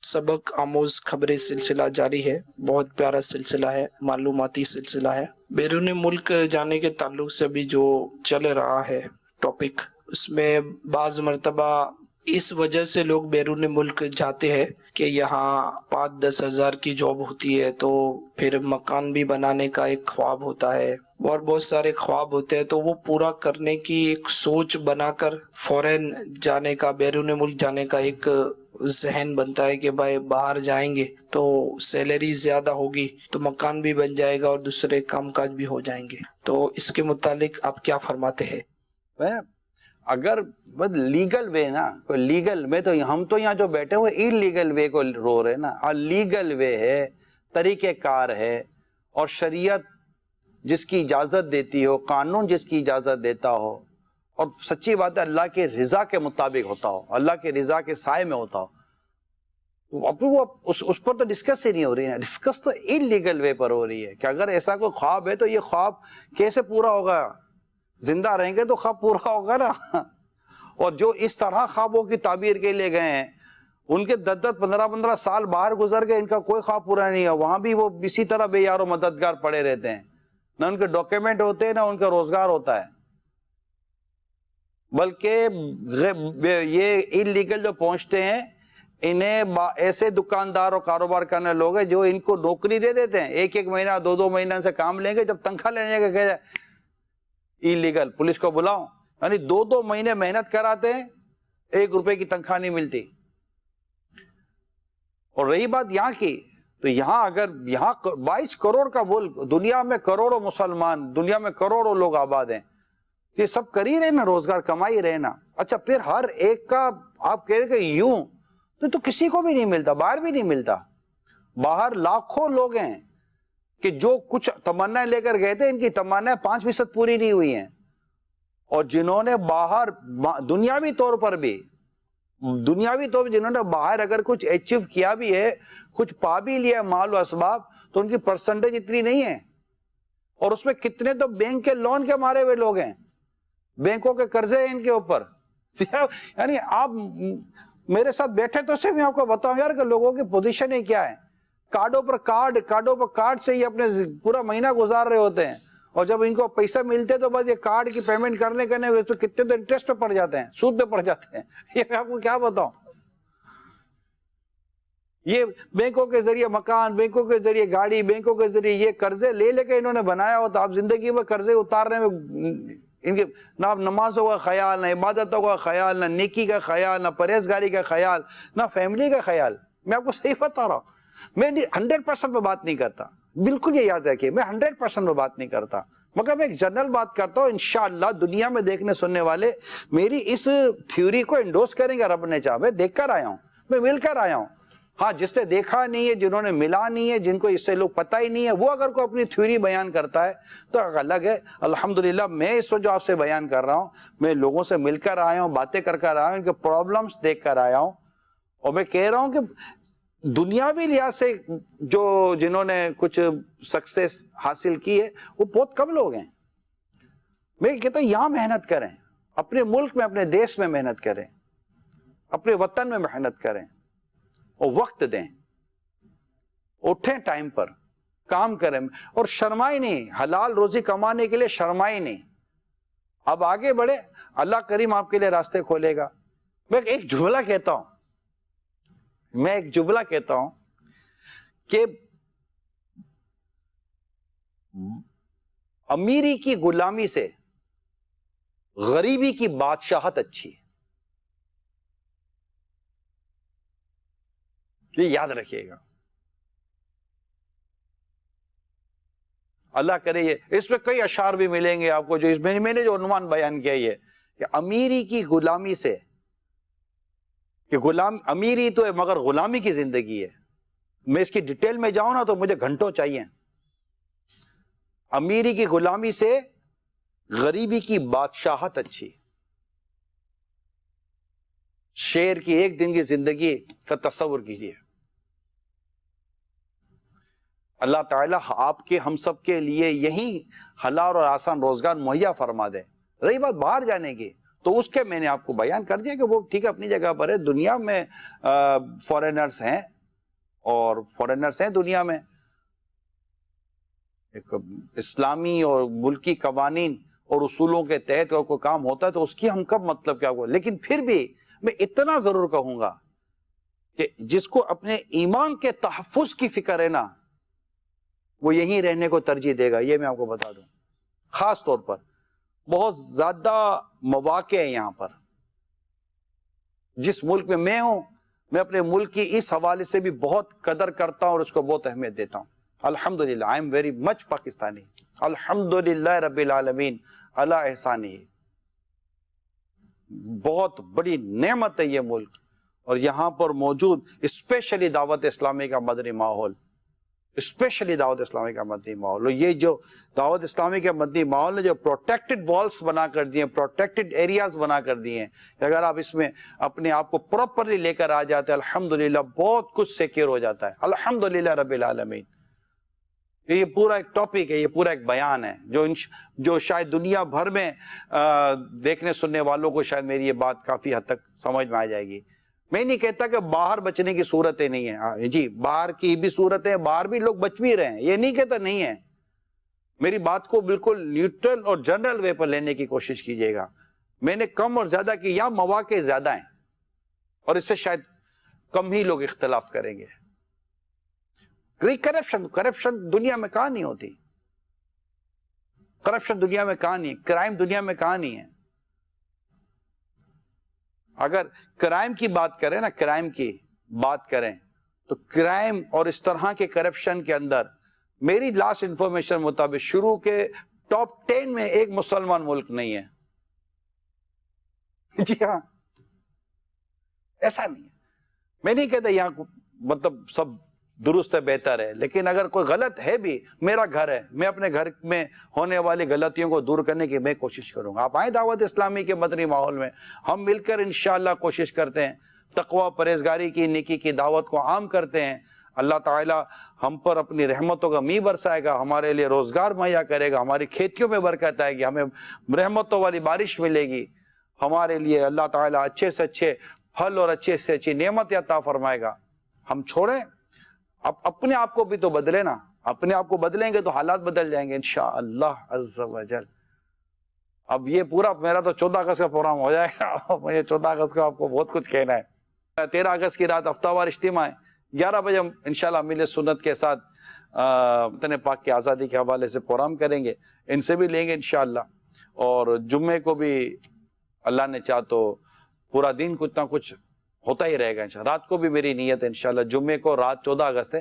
[SPEAKER 16] سبق آموز خبریں سلسلہ جاری ہے. بہت پیارا سلسلہ ہے, معلوماتی سلسلہ ہے. بیرون ملک جانے کے تعلق سے ابھی جو چل رہا ہے ٹاپک, اس میں بعض مرتبہ اس وجہ سے لوگ بیرون ملک جاتے ہیں کہ یہاں 5-10 ہزار کی جاب ہوتی ہے, تو پھر مکان بھی بنانے کا ایک خواب ہوتا ہے, اور بہت سارے خواب ہوتے ہیں. تو وہ پورا کرنے کی ایک سوچ بنا کر فورن جانے کا, بیرون ملک جانے کا ایک ذہن بنتا ہے کہ بھائی باہر جائیں گے تو سیلری زیادہ ہوگی, تو مکان بھی بن جائے گا اور دوسرے کام کاج بھی ہو جائیں گے. تو اس کے متعلق آپ کیا فرماتے ہیں؟
[SPEAKER 2] اگر لیگل وے نا, کوئی لیگل میں, تو ہم تو یہاں جو بیٹھے ہوئے انلیگل وے کو رو رہے نا. لیگل وے ہے, طریقہ کار ہے, اور شریعت جس کی اجازت دیتی ہو, قانون جس کی اجازت دیتا ہو, اور سچی بات ہے اللہ کے رضا کے مطابق ہوتا ہو, اللہ کے رضا کے سائے میں ہوتا ہو. وہ اس پر تو ڈسکس ہی نہیں ہو رہی ہے. ڈسکس تو انلیگل وے پر ہو رہی ہے کہ اگر ایسا کوئی خواب ہے تو یہ خواب کیسے پورا ہوگا. زندہ رہیں گے تو خواب پورا ہوگا نا. اور جو اس طرح خوابوں کی تعبیر کے لیے گئے ہیں, ان کے 10 15 سال باہر گزر گئے, ان کا کوئی خواب پورا نہیں ہے. وہاں بھی وہ اسی طرح بے یار و مددگار پڑے رہتے ہیں, نہ ان کے ڈاکیومنٹ ہوتے ہیں, نہ ان کا روزگار ہوتا ہے. بلکہ یہ انلیگل جو پہنچتے ہیں, انہیں ایسے دکاندار اور کاروبار کرنے لوگ ہیں جو ان کو نوکری دے دیتے ہیں, 1 مہینہ 2 مہینہ سے کام لیں گے, جب تنخواہ لینے کا کہہ انلیگل, پولیس کو بلاؤ. یعنی 2 مہینے محنت کراتے ہیں, 1 روپے کی تنخواہ نہیں ملتی. اور رہی بات یہاں کی, تو یہاں اگر 22 کروڑ کا ملک, دنیا میں کروڑوں مسلمان, دنیا میں کروڑوں لوگ آباد ہیں, یہ سب کر ہی رہے نا, روزگار کمائی رہے نا. اچھا پھر ہر ایک کا آپ کہہ رہے کہ یوں تو کسی کو بھی نہیں ملتا, باہر بھی نہیں ملتا. باہر لاکھوں لوگ ہیں کہ جو کچھ تمنا لے کر گئے تھے, ان کی تمنا 5% پوری نہیں ہوئی ہیں. اور جنہوں نے باہر دنیاوی طور پر جنہوں نے باہر اگر کچھ اچیو کیا بھی ہے, کچھ پا بھی لیا مال و اسباب, تو ان کی پرسنٹیج اتنی نہیں ہے. اور اس میں کتنے تو بینک کے لون کے مارے ہوئے لوگ ہیں, بینکوں کے قرضے ہیں ان کے اوپر. یعنی آپ میرے ساتھ بیٹھے تو سے میں آپ کو بتاؤں یار کہ لوگوں کی پوزیشن ہی کیا ہے. کارڈوں پر کارڈ سے ہی اپنے پورا مہینہ گزار رہے ہوتے ہیں, اور جب ان کو پیسے ملتے تو بس یہ کارڈ کی پیمنٹ کرنے تو کتنے تو انٹرسٹ پہ پڑ جاتے ہیں, سود پہ پڑ جاتے ہیں. یہ میں آپ کو کیا بتاؤں. یہ بینکوں کے ذریعے مکان, بینکوں کے ذریعے گاڑی, بینکوں کے ذریعے یہ قرضے لے کے انہوں نے بنایا ہوتا. آپ زندگی میں قرضے اتارنے میں ان کے نہ نمازوں کا خیال, نہ عبادتوں کا خیال, نہ نیکی کا خیال, نہ پرہیزگاری کا خیال, نہ فیملی کا خیال. میں آپ کو صحیح بتا رہا ہوں, میں 100% پہ بات نہیں کرتا. بالکل یہ یاد رکھیے، میں 100% میں بات نہیں کرتا، مگر میں ایک جنرل بات کرتا ہوں. انشاءاللہ دنیا میں دیکھنے سننے والے میری اس تھیوری کو انڈورس کریں گے رب نے چاہا. میں دیکھ کر آیا ہوں، میں مل کر آیا ہوں. ہاں جس نے دیکھا نہیں ہے، جنہوں نے ملا نہیں ہے، جن کو اس سے لوگ پتہ ہی نہیں ہے، وہ اگر کوئی اپنی تھیوری بیان کرتا ہے تو الگ ہے. الحمدللہ میں اس وقت جو آپ سے بیان کر رہا ہوں، میں لوگوں سے مل کر آیا ہوں، باتیں کر کر آیا ہوں، ان کے پرابلمس دیکھ کر آیا ہوں. اور میں کہہ رہا ہوں کہ دنیاوی لحاظ سے جنہوں نے کچھ سکسیس حاصل کی ہے وہ بہت کم لوگ ہیں. میں کہتا ہوں یہاں محنت کریں، اپنے ملک میں، اپنے دیش میں محنت کریں، اپنے وطن میں محنت کریں اور وقت دیں، اٹھیں ٹائم پر، کام کریں اور شرمائے نہیں. حلال روزی کمانے کے لیے شرمائے نہیں. اب آگے بڑھے، اللہ کریم آپ کے لیے راستے کھولے گا. میں ایک جملہ کہتا ہوں کہ امیری کی غلامی سے غریبی کی بادشاہت اچھی ہے. یہ یاد رکھیے گا. اللہ کرے یہ اس میں کئی اشعار بھی ملیں گے آپ کو، جو اس میں نے جو عنوان بیان کیا یہ کہ امیری کی غلامی سے، کہ امیری تو ہے مگر غلامی کی زندگی ہے. میں اس کی ڈیٹیل میں جاؤں نا تو مجھے گھنٹوں چاہیے. امیری کی غلامی سے غریبی کی بادشاہت اچھی. شیر کی ایک دن کی زندگی کا تصور کیجیے. اللہ تعالیٰ آپ کے ہم سب کے لیے یہی حلال اور آسان روزگار مہیا فرما دے. رہی بات باہر جانے کی تو اس کے میں نے آپ کو بیان کر دیا کہ وہ ٹھیک ہے اپنی جگہ پر ہے. دنیا میں فورینرز ہیں اور فورینرز ہیں دنیا میں. ایک اسلامی اور ملکی قوانین اور اصولوں کے تحت کوئی کام ہوتا ہے تو اس کی ہم کب مطلب کیا ہوا. لیکن پھر بھی میں اتنا ضرور کہوں گا کہ جس کو اپنے ایمان کے تحفظ کی فکر ہے نا، وہ یہیں رہنے کو ترجیح دے گا. یہ میں آپ کو بتا دوں. خاص طور پر بہت زیادہ مواقع ہیں یہاں پر. جس ملک میں ہوں، میں اپنے ملک کی اس حوالے سے بھی بہت قدر کرتا ہوں اور اس کو بہت اہمیت دیتا ہوں. الحمدللہ I am very much Pakistani. الحمدللہ رب العالمین علی احسانی. بہت بڑی نعمت ہے یہ ملک، اور یہاں پر موجود اسپیشلی دعوت اسلامی کا مدنی ماحول، اور یہ جو دعوت اسلامی کے مدنی ماحول نے جو پروٹیکٹڈ والز بنا کر دیے، پروٹیکٹڈ ایریاز بنا کر دیے ہیں، اگر آپ اس میں اپنے آپ کو پراپرلی لے کر آ جاتے ہیں الحمدللہ بہت کچھ سیکیور ہو جاتا ہے. الحمدللہ رب العالمین. یہ پورا ایک ٹاپک ہے، یہ پورا ایک بیان ہے جو شاید دنیا بھر میں دیکھنے سننے والوں کو شاید میری یہ بات کافی حد تک سمجھ میں آ جائے گی. میں نہیں کہتا کہ باہر بچنے کی صورتیں نہیں ہیں، جی باہر کی بھی صورتیں، باہر بھی لوگ بچ بھی رہے ہیں، یہ نہیں کہتا نہیں ہے. میری بات کو بالکل نیوٹرل اور جنرل وے پر لینے کی کوشش کیجیے گا. میں نے کم اور زیادہ کی، یہاں مواقع زیادہ ہیں اور اس سے شاید کم ہی لوگ اختلاف کریں گے. کرپشن دنیا میں کہاں نہیں ہوتی، کرپشن دنیا میں کہاں نہیں، کرائم دنیا میں کہاں نہیں ہے. اگر کرائم کی بات کریں نا، کرائم کی بات کریں تو کرائم اور اس طرح کے کرپشن کے اندر میری لاسٹ انفارمیشن مطابق شروع کے ٹاپ 10 میں ایک مسلمان ملک نہیں ہے. جی ہاں، ایسا نہیں ہے. میں نہیں کہتا یہاں مطلب سب درست ہے، بہتر ہے، لیکن اگر کوئی غلط ہے بھی، میرا گھر ہے، میں اپنے گھر میں ہونے والی غلطیوں کو دور کرنے کی میں کوشش کروں گا. آپ آئیں دعوت اسلامی کے مدنی ماحول میں، ہم مل کر انشاءاللہ کوشش کرتے ہیں، تقوی پرہیزگاری کی، نیکی کی دعوت کو عام کرتے ہیں. اللہ تعالیٰ ہم پر اپنی رحمتوں کا میਂہ برسائے گا، ہمارے لیے روزگار مہیا کرے گا، ہماری کھیتیوں میں برکت آئے گی، ہمیں رحمتوں والی بارش ملے گی. ہمارے لیے اللہ تعالیٰ اچھے سے اچھے پھل اور اچھے سے اچھی نعمت عطا فرمائے گا. ہم چھوڑیں، اب اپنے آپ کو بھی تو بدلے نا. اپنے آپ کو بدلیں گے تو حالات بدل جائیں گے انشاءاللہ عز و جل. اب یہ پورا میرا تو 14 اگست کا پروگرام ہو جائے گا. مجھے 14 اگست کو آپ کو بہت کچھ کہنا ہے. 13 اگست کی رات ہفتہ وار اجتماع ہے، 11 بجے ہم انشاءاللہ میل سنت کے ساتھ وطن پاک کی آزادی کے حوالے سے پروگرام کریں گے، ان سے بھی لیں گے انشاءاللہ. اور جمعے کو بھی اللہ نے چاہ تو پورا دن کچھ نہ کچھ ہوتا ہی رہے گا انشاءاللہ. رات کو بھی میری نیت ہے انشاءاللہ، جمعے کو رات 14 اگست ہے،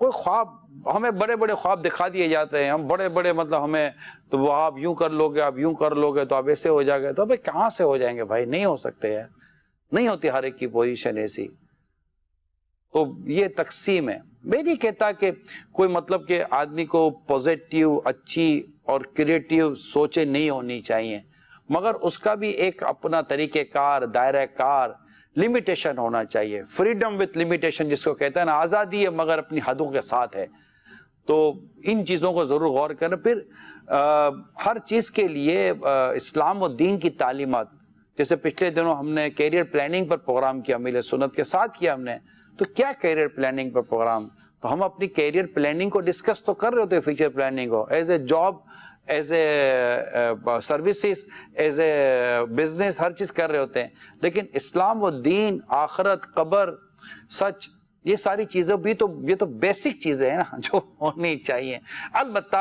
[SPEAKER 2] کوئی خواب ہمیں بڑے بڑے خواب دکھا دیے جاتے ہیں، ہم بڑے بڑے مطلب ہمیں تو وہ آپ یوں کر لو گے، آپ یوں کر لو گے تو آپ ایسے ہو جائے گا، تو ابھی کہاں سے ہو جائیں گے بھائی؟ نہیں ہو سکتے ہیں، نہیں ہوتی ہر ایک کی پوزیشن ایسی. تو یہ تقسیم ہے. میں نہیں کہتا کہ کوئی مطلب کہ آدمی کو پوزیٹیو اچھی اور کریٹیو سوچیں نہیں ہونی چاہیے، مگر اس کا بھی ایک اپنا طریقہ کار، دائرہ کار، لمیٹیشن ہونا چاہیے. فریڈم وتھ لمیٹیشن جس کو کہتے ہیں نا، آزادی ہے مگر اپنی حدوں کے ساتھ ہے. تو ان چیزوں کو ضرور غور کریں. پھر ہر چیز کے لیے اسلام و دین کی تعلیمات، جیسے پچھلے دنوں ہم نے کیریئر پلاننگ پر پروگرام کیا، امیل سنت کے ساتھ کیا ہم نے. تو کیا کیریئر پلاننگ پر پروگرام؟ تو ہم اپنی کیریئر پلاننگ کو ڈسکس تو کر رہے ہوتے ہیں، فیوچر پلاننگ کو as a job, as a services, as a business, ہر چیز کر رہے ہوتے ہیں. لیکن اسلام و دین، آخرت، قبر، سچ، یہ ساری چیزیں بھی تو یہ تو بیسک چیزیں ہیں نا جو ہونی چاہیے. البتہ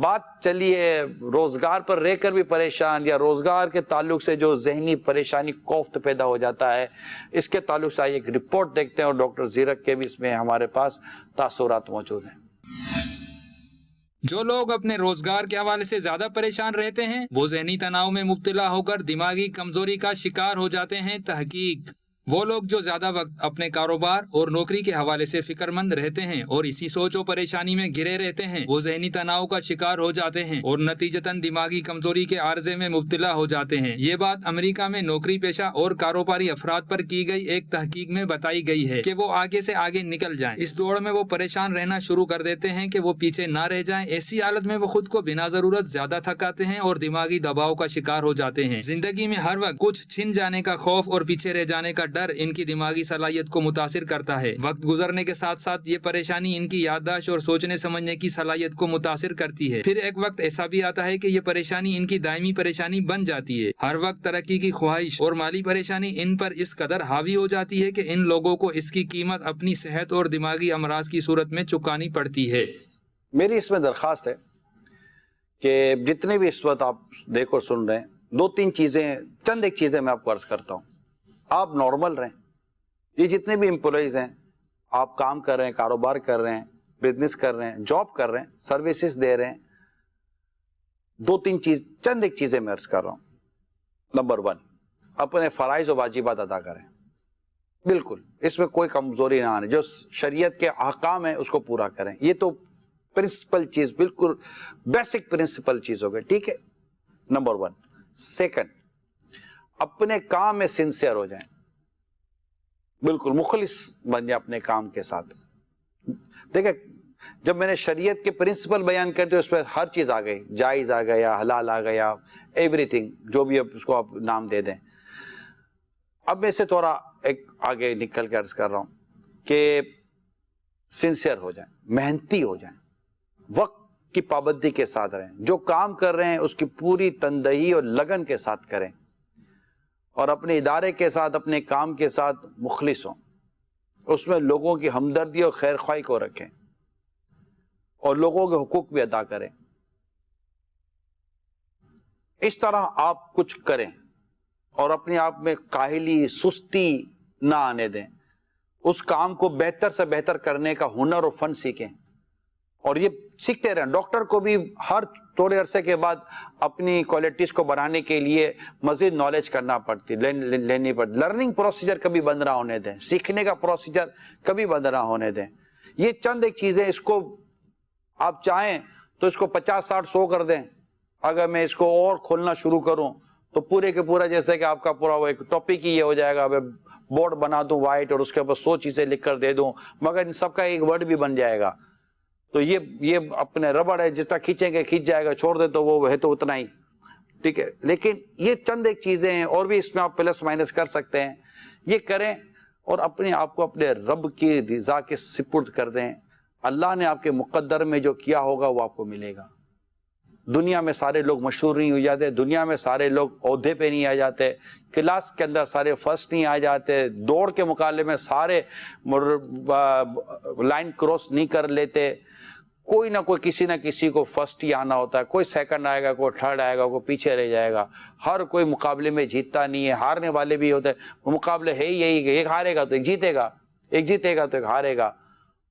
[SPEAKER 2] بات چلیے روزگار پر رہ کر بھی پریشان، یا روزگار کے تعلق سے جو ذہنی پریشانی، کوفت پیدا ہو جاتا ہے، اس کے تعلق سے آئیے ایک رپورٹ دیکھتے ہیں، اور ڈاکٹر زیرک کے بھی اس میں ہمارے پاس تاثرات موجود ہیں.
[SPEAKER 6] جو لوگ اپنے روزگار کے حوالے سے زیادہ پریشان رہتے ہیں وہ ذہنی تناؤ میں مبتلا ہو کر دماغی کمزوری کا شکار ہو جاتے ہیں. تحقیق: وہ لوگ جو زیادہ وقت اپنے کاروبار اور نوکری کے حوالے سے فکر مند رہتے ہیں اور اسی سوچ و پریشانی میں گھرے رہتے ہیں، وہ ذہنی تناؤ کا شکار ہو جاتے ہیں اور نتیجتاً دماغی کمزوری کے عارضے میں مبتلا ہو جاتے ہیں. یہ بات امریکہ میں نوکری پیشہ اور کاروباری افراد پر کی گئی ایک تحقیق میں بتائی گئی ہے کہ وہ آگے سے آگے نکل جائیں. اس دوڑ میں وہ پریشان رہنا شروع کر دیتے ہیں کہ وہ پیچھے نہ رہ جائیں. ایسی حالت میں وہ خود کو بنا ضرورت زیادہ تھکاتے ہیں اور دماغی دباؤ کا شکار ہو جاتے ہیں. زندگی میں ہر وقت کچھ چھن جانے کا خوف اور پیچھے رہ جانے کا ڈر ان کی دماغی صلاحیت کو متاثر کرتا ہے. وقت گزرنے کے ساتھ ساتھ یہ پریشانی ان کی یادداشت اور سوچنے سمجھنے کی صلاحیت کو متاثر کرتی ہے. پھر ایک وقت ایسا بھی آتا ہے کہ یہ پریشانی ان کی دائمی پریشانی بن جاتی ہے. ہر وقت ترقی کی خواہش اور مالی پریشانی ان پر اس قدر حاوی ہو جاتی ہے کہ ان لوگوں کو اس کی قیمت اپنی صحت اور دماغی امراض کی صورت میں چکانی پڑتی ہے.
[SPEAKER 2] میری اس میں درخواست ہے کہ جتنے بھی اس وقت آپ دیکھ اور سن رہے ہیں، دو تین چیزیں، چند ایک چیزیں میں آپ کو عرض کرتا ہوں. آپ نارمل رہیں. یہ جتنے بھی امپلائیز ہیں، آپ کام کر رہے ہیں، کاروبار کر رہے ہیں، بزنس کر رہے ہیں، جاب کر رہے ہیں، سروسز دے رہے ہیں، دو تین چیز، چند ایک چیزیں میں عرض کر رہا ہوں. نمبر 1، اپنے فرائض و واجبات ادا کریں. بالکل اس میں کوئی کمزوری نہ آنے، جو شریعت کے احکام ہیں اس کو پورا کریں. یہ تو پرنسپل چیز، بالکل بیسک پرنسپل چیز ہو گئی. ٹھیک ہے، نمبر 1. سیکنڈ، اپنے کام میں سنسیئر ہو جائیں، بالکل مخلص بن جائیں اپنے کام کے ساتھ. دیکھیں، جب میں نے شریعت کے پرنسپل بیان کر دیا، اس پہ ہر چیز آ گئی، جائز آ گیا، حلال آ گیا، ایوری تھنگ، جو بھی اس کو آپ نام دے دیں. اب میں سے تھوڑا ایک آگے نکل کے عرض کر رہا ہوں کہ سنسیئر ہو جائیں، محنتی ہو جائیں، وقت کی پابندی کے ساتھ رہیں. جو کام کر رہے ہیں اس کی پوری تندہی اور لگن کے ساتھ کریں، اور اپنے ادارے کے ساتھ، اپنے کام کے ساتھ مخلص ہوں. اس میں لوگوں کی ہمدردی اور خیر خواہی کو رکھیں، اور لوگوں کے حقوق بھی ادا کریں. اس طرح آپ کچھ کریں اور اپنے آپ میں کاہلی، سستی نہ آنے دیں. اس کام کو بہتر سے بہتر کرنے کا ہنر و فن سیکھیں، اور یہ سیکھتے رہیں. ڈاکٹر کو بھی ہر تھوڑے عرصے کے بعد اپنی کوالٹیز کو بڑھانے کے لیے مزید نالج کرنا پڑتی، لینی پڑتی. لرننگ پروسیجر کبھی بند نہ ہونے دیں، سیکھنے کا پروسیجر کبھی بند نہ ہونے دیں. یہ چند ایک چیزیں، اس کو آپ چاہیں تو اس کو 50 60 100 کر دیں. اگر میں اس کو اور کھولنا شروع کروں تو پورے کے پورا جیسے کہ آپ کا پورا وہ ایک ٹاپک ہی یہ ہو جائے گا. بورڈ بنا دوں وائٹ اور اس کے اوپر 100 چیزیں لکھ کر دے دوں، مگر ان سب کا ایک ورڈ بھی بن جائے گا. تو یہ اپنے ربڑ ہے، جتنا کھینچیں گے کھینچ جائے گا، چھوڑ دے تو وہ ہے تو اتنا ہی. ٹھیک ہے، لیکن یہ چند ایک چیزیں ہیں، اور بھی اس میں آپ پلس مائنس کر سکتے ہیں. یہ کریں اور اپنے آپ کو اپنے رب کی رضا کے سپرد کر دیں. اللہ نے آپ کے مقدر میں جو کیا ہوگا وہ آپ کو ملے گا. دنیا میں سارے لوگ مشہور نہیں ہو جاتے، دنیا میں سارے لوگ عہدے پہ نہیں آ جاتے، کلاس کے اندر سارے فرسٹ نہیں آ جاتے، دوڑ کے مقابلے میں سارے لائن کراس نہیں کر لیتے. کوئی نہ کوئی کسی نہ کسی کو فرسٹ ہی آنا ہوتا ہے، کوئی سیکنڈ آئے گا، کوئی تھرڈ آئے گا، کوئی پیچھے رہ جائے گا. ہر کوئی مقابلے میں جیتتا نہیں ہے، ہارنے والے بھی ہوتے ہیں. وہ مقابلے ہے ہی یہی کہ ایک ہارے گا تو ایک جیتے گا، ایک جیتے گا تو ایک ہارے گا.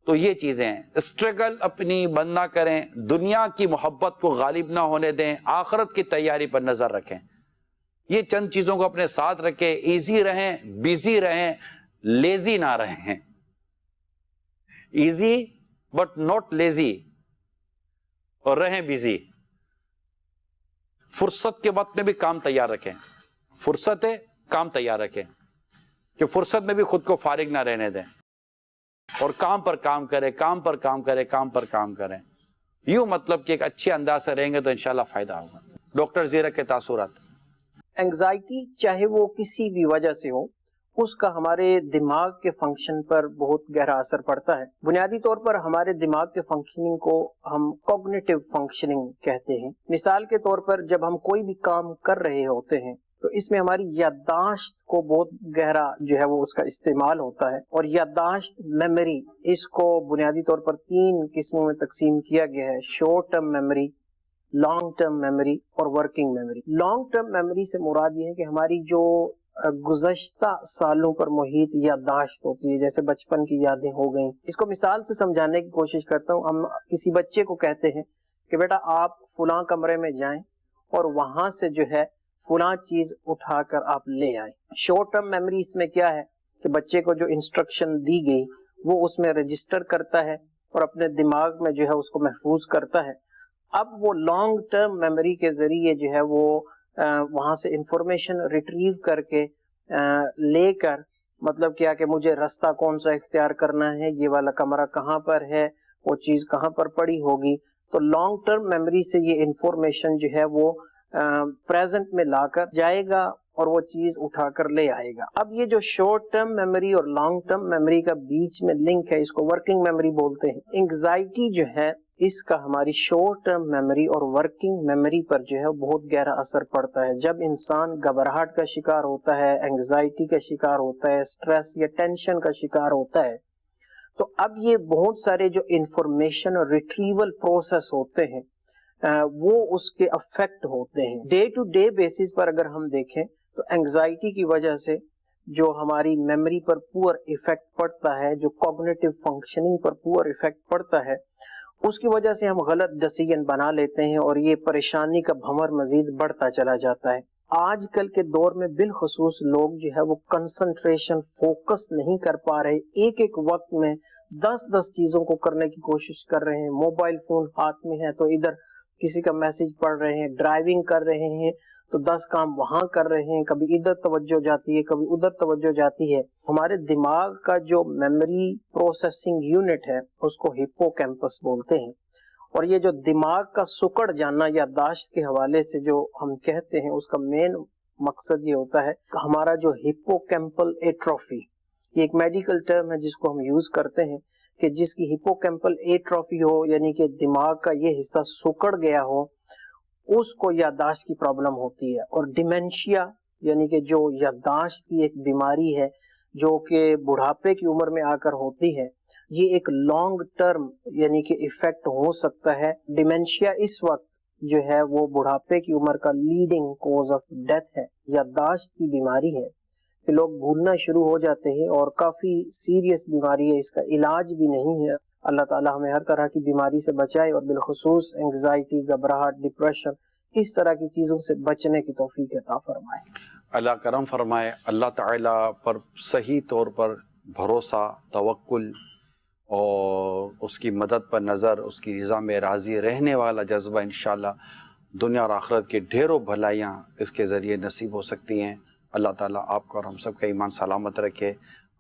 [SPEAKER 2] تو یہ چیزیں ہیں. اسٹرگل اپنی بند نہ کریں، دنیا کی محبت کو غالب نہ ہونے دیں، آخرت کی تیاری پر نظر رکھیں. یہ چند چیزوں کو اپنے ساتھ رکھیں. ایزی رہیں، بیزی رہیں، لیزی نہ رہیں. ایزی بٹ ناٹ لیزی، اور رہیں بیزی. فرصت کے وقت میں بھی کام تیار رکھیں. فرصت ہے، کام تیار رکھیں کہ فرصت میں بھی خود کو فارغ نہ رہنے دیں، اور کام پر کام کریں، کام پر کام کریں، کام پر کام کریں. یوں مطلب کہ ایک اچھے انداز سے رہیں گے تو انشاءاللہ فائدہ ہوگا. ڈاکٹر زیرک کے تاثرات.
[SPEAKER 9] اینگزائٹی چاہے وہ کسی بھی وجہ سے ہو، اس کا ہمارے دماغ کے فنکشن پر بہت گہرا اثر پڑتا ہے. بنیادی طور پر ہمارے دماغ کے فنکشننگ کو ہم کوگنیٹو فنکشننگ کہتے ہیں. مثال کے طور پر جب ہم کوئی بھی کام کر رہے ہوتے ہیں تو اس میں ہماری یادداشت کو بہت گہرا جو ہے وہ اس کا استعمال ہوتا ہے. اور یادداشت میموری، اس کو بنیادی طور پر 3 قسموں میں تقسیم کیا گیا ہے: short term memory, long term memory اور working memory. Long term memory سے مراد یہ ہے کہ ہماری جو گزشتہ سالوں پر محیط یادداشت ہوتی ہے، جیسے بچپن کی یادیں ہو گئیں. اس کو مثال سے سمجھانے کی کوشش کرتا ہوں. ہم کسی بچے کو کہتے ہیں کہ بیٹا آپ فلاں کمرے میں جائیں اور وہاں سے جو ہے فلاں چیز اٹھا کر آپ لے آئیں. شارٹ ٹرم میموری اس میں کیا ہے کہ بچے کو جو انسٹرکشن دی گئی وہ اس میں رجسٹر کرتا ہے اور اپنے دماغ میں جو ہے اس کو محفوظ کرتا ہے. اب وہ لانگ ٹرم میموری کے ذریعے جو ہے وہ وہاں سے انفارمیشن ریٹریو کر کے لے کر، مطلب کیا کہ مجھے راستہ کون سا اختیار کرنا ہے، یہ والا کمرہ کہاں پر ہے، وہ چیز کہاں پر پڑی ہوگی. تو لانگ ٹرم میموری سے یہ انفارمیشن جو ہے وہ پریزنٹ میں لا کر جائے گا اور وہ چیز اٹھا کر لے آئے گا. اب یہ جو شارٹ ٹرم میموری اور لانگ ٹرم میموری کا بیچ میں لنک ہے، اس کو ورکنگ میموری بولتے ہیں. انگزائٹی جو ہے اس کا ہماری شارٹ ٹرم میموری اور ورکنگ میموری پر جو ہے بہت گہرا اثر پڑتا ہے. جب انسان گھبراہٹ کا شکار ہوتا ہے، انگزائٹی کا شکار ہوتا ہے، سٹریس یا ٹینشن کا شکار ہوتا ہے، تو اب یہ بہت سارے جو انفارمیشن اور ریٹریول پروسیس ہوتے ہیں وہ اس کے افیکٹ ہوتے ہیں. ڈے ٹو ڈے بیسس پر اگر ہم دیکھیں تو انگزائٹی کی وجہ سے جو ہماری میموری پر پور ایفیکٹ پڑتا ہے، جو کوگنیٹو فنکشننگ پر پور ایفیکٹ پڑتا ہے، اس کی وجہ سے ہم غلط ڈیسیژن بنا لیتے ہیں اور یہ پریشانی کا بھنور مزید بڑھتا چلا جاتا ہے. آج کل کے دور میں بالخصوص لوگ جو ہے وہ کنسنٹریشن، فوکس نہیں کر پا رہے. ایک وقت میں 10 چیزوں کو کرنے کی کوشش کر رہے ہیں. موبائل فون ہاتھ میں ہے تو ادھر کسی کا میسج پڑھ رہے ہیں، ڈرائیونگ کر رہے ہیں تو 10 کام وہاں کر رہے ہیں، کبھی ادھر توجہ جاتی ہے، کبھی ادھر توجہ جاتی ہے. ہمارے دماغ کا جو میموری پروسیسنگ یونٹ ہے اس کو ہپو کیمپس بولتے ہیں. اور یہ جو دماغ کا سکڑ جانا یادداشت کے حوالے سے جو ہم کہتے ہیں، اس کا مین مقصد یہ ہوتا ہے کہ ہمارا جو ہپو کیمپل ایٹروفی، یہ ایک میڈیکل ٹرم ہے جس کو ہم یوز کرتے ہیں کہ جس کی ہپو کیمپل ایٹروفی ہو، یعنی کہ دماغ کا یہ حصہ سکڑ گیا ہو، اس کو یادداشت کی پرابلم ہوتی ہے. اور ڈیمینشیا یعنی کہ جو یادداشت کی ایک بیماری ہے جو کہ بڑھاپے کی عمر میں آ کر ہوتی ہے، یہ ایک لانگ ٹرم یعنی کہ ایفیکٹ ہو سکتا ہے. ڈیمینشیا اس وقت جو ہے وہ بڑھاپے کی عمر کا لیڈنگ کوز آف ڈیتھ ہے. یادداشت کی بیماری ہے کہ لوگ بھولنا شروع ہو جاتے ہیں اور کافی سیریس بیماری ہے، اس کا علاج بھی نہیں ہے. اللہ تعالی ہمیں ہر طرح کی بیماری سے بچائے اور بالخصوص انگزائٹی، گھبراہٹ، ڈپریشن، اس طرح کی چیزوں سے بچنے کی توفیق عطا فرمائے.
[SPEAKER 2] اللہ کرم فرمائے. اللہ تعالی پر صحیح طور پر بھروسہ، توکل اور اس کی مدد پر نظر، اس کی رضا میں راضی رہنے والا جذبہ انشاءاللہ دنیا اور آخرت کی ڈھیروں بھلائیاں اس کے ذریعے نصیب ہو سکتی ہیں. اللہ تعالیٰ آپ کو اور ہم سب کا ایمان سلامت رکھے.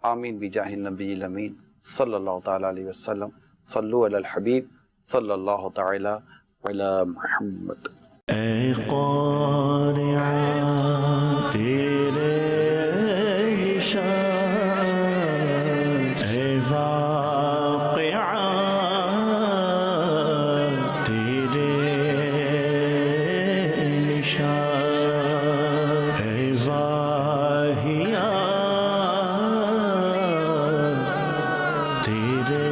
[SPEAKER 2] آمین بجاہ النبی الامین صلی اللہ تعالیٰ علیہ وسلم. صلو علی الحبیب صلی اللہ تعالیٰ علی محمد.
[SPEAKER 1] اے قارعہ تیرے شان، اے واقعہ تیرے نشان، اے واہیہ تیرے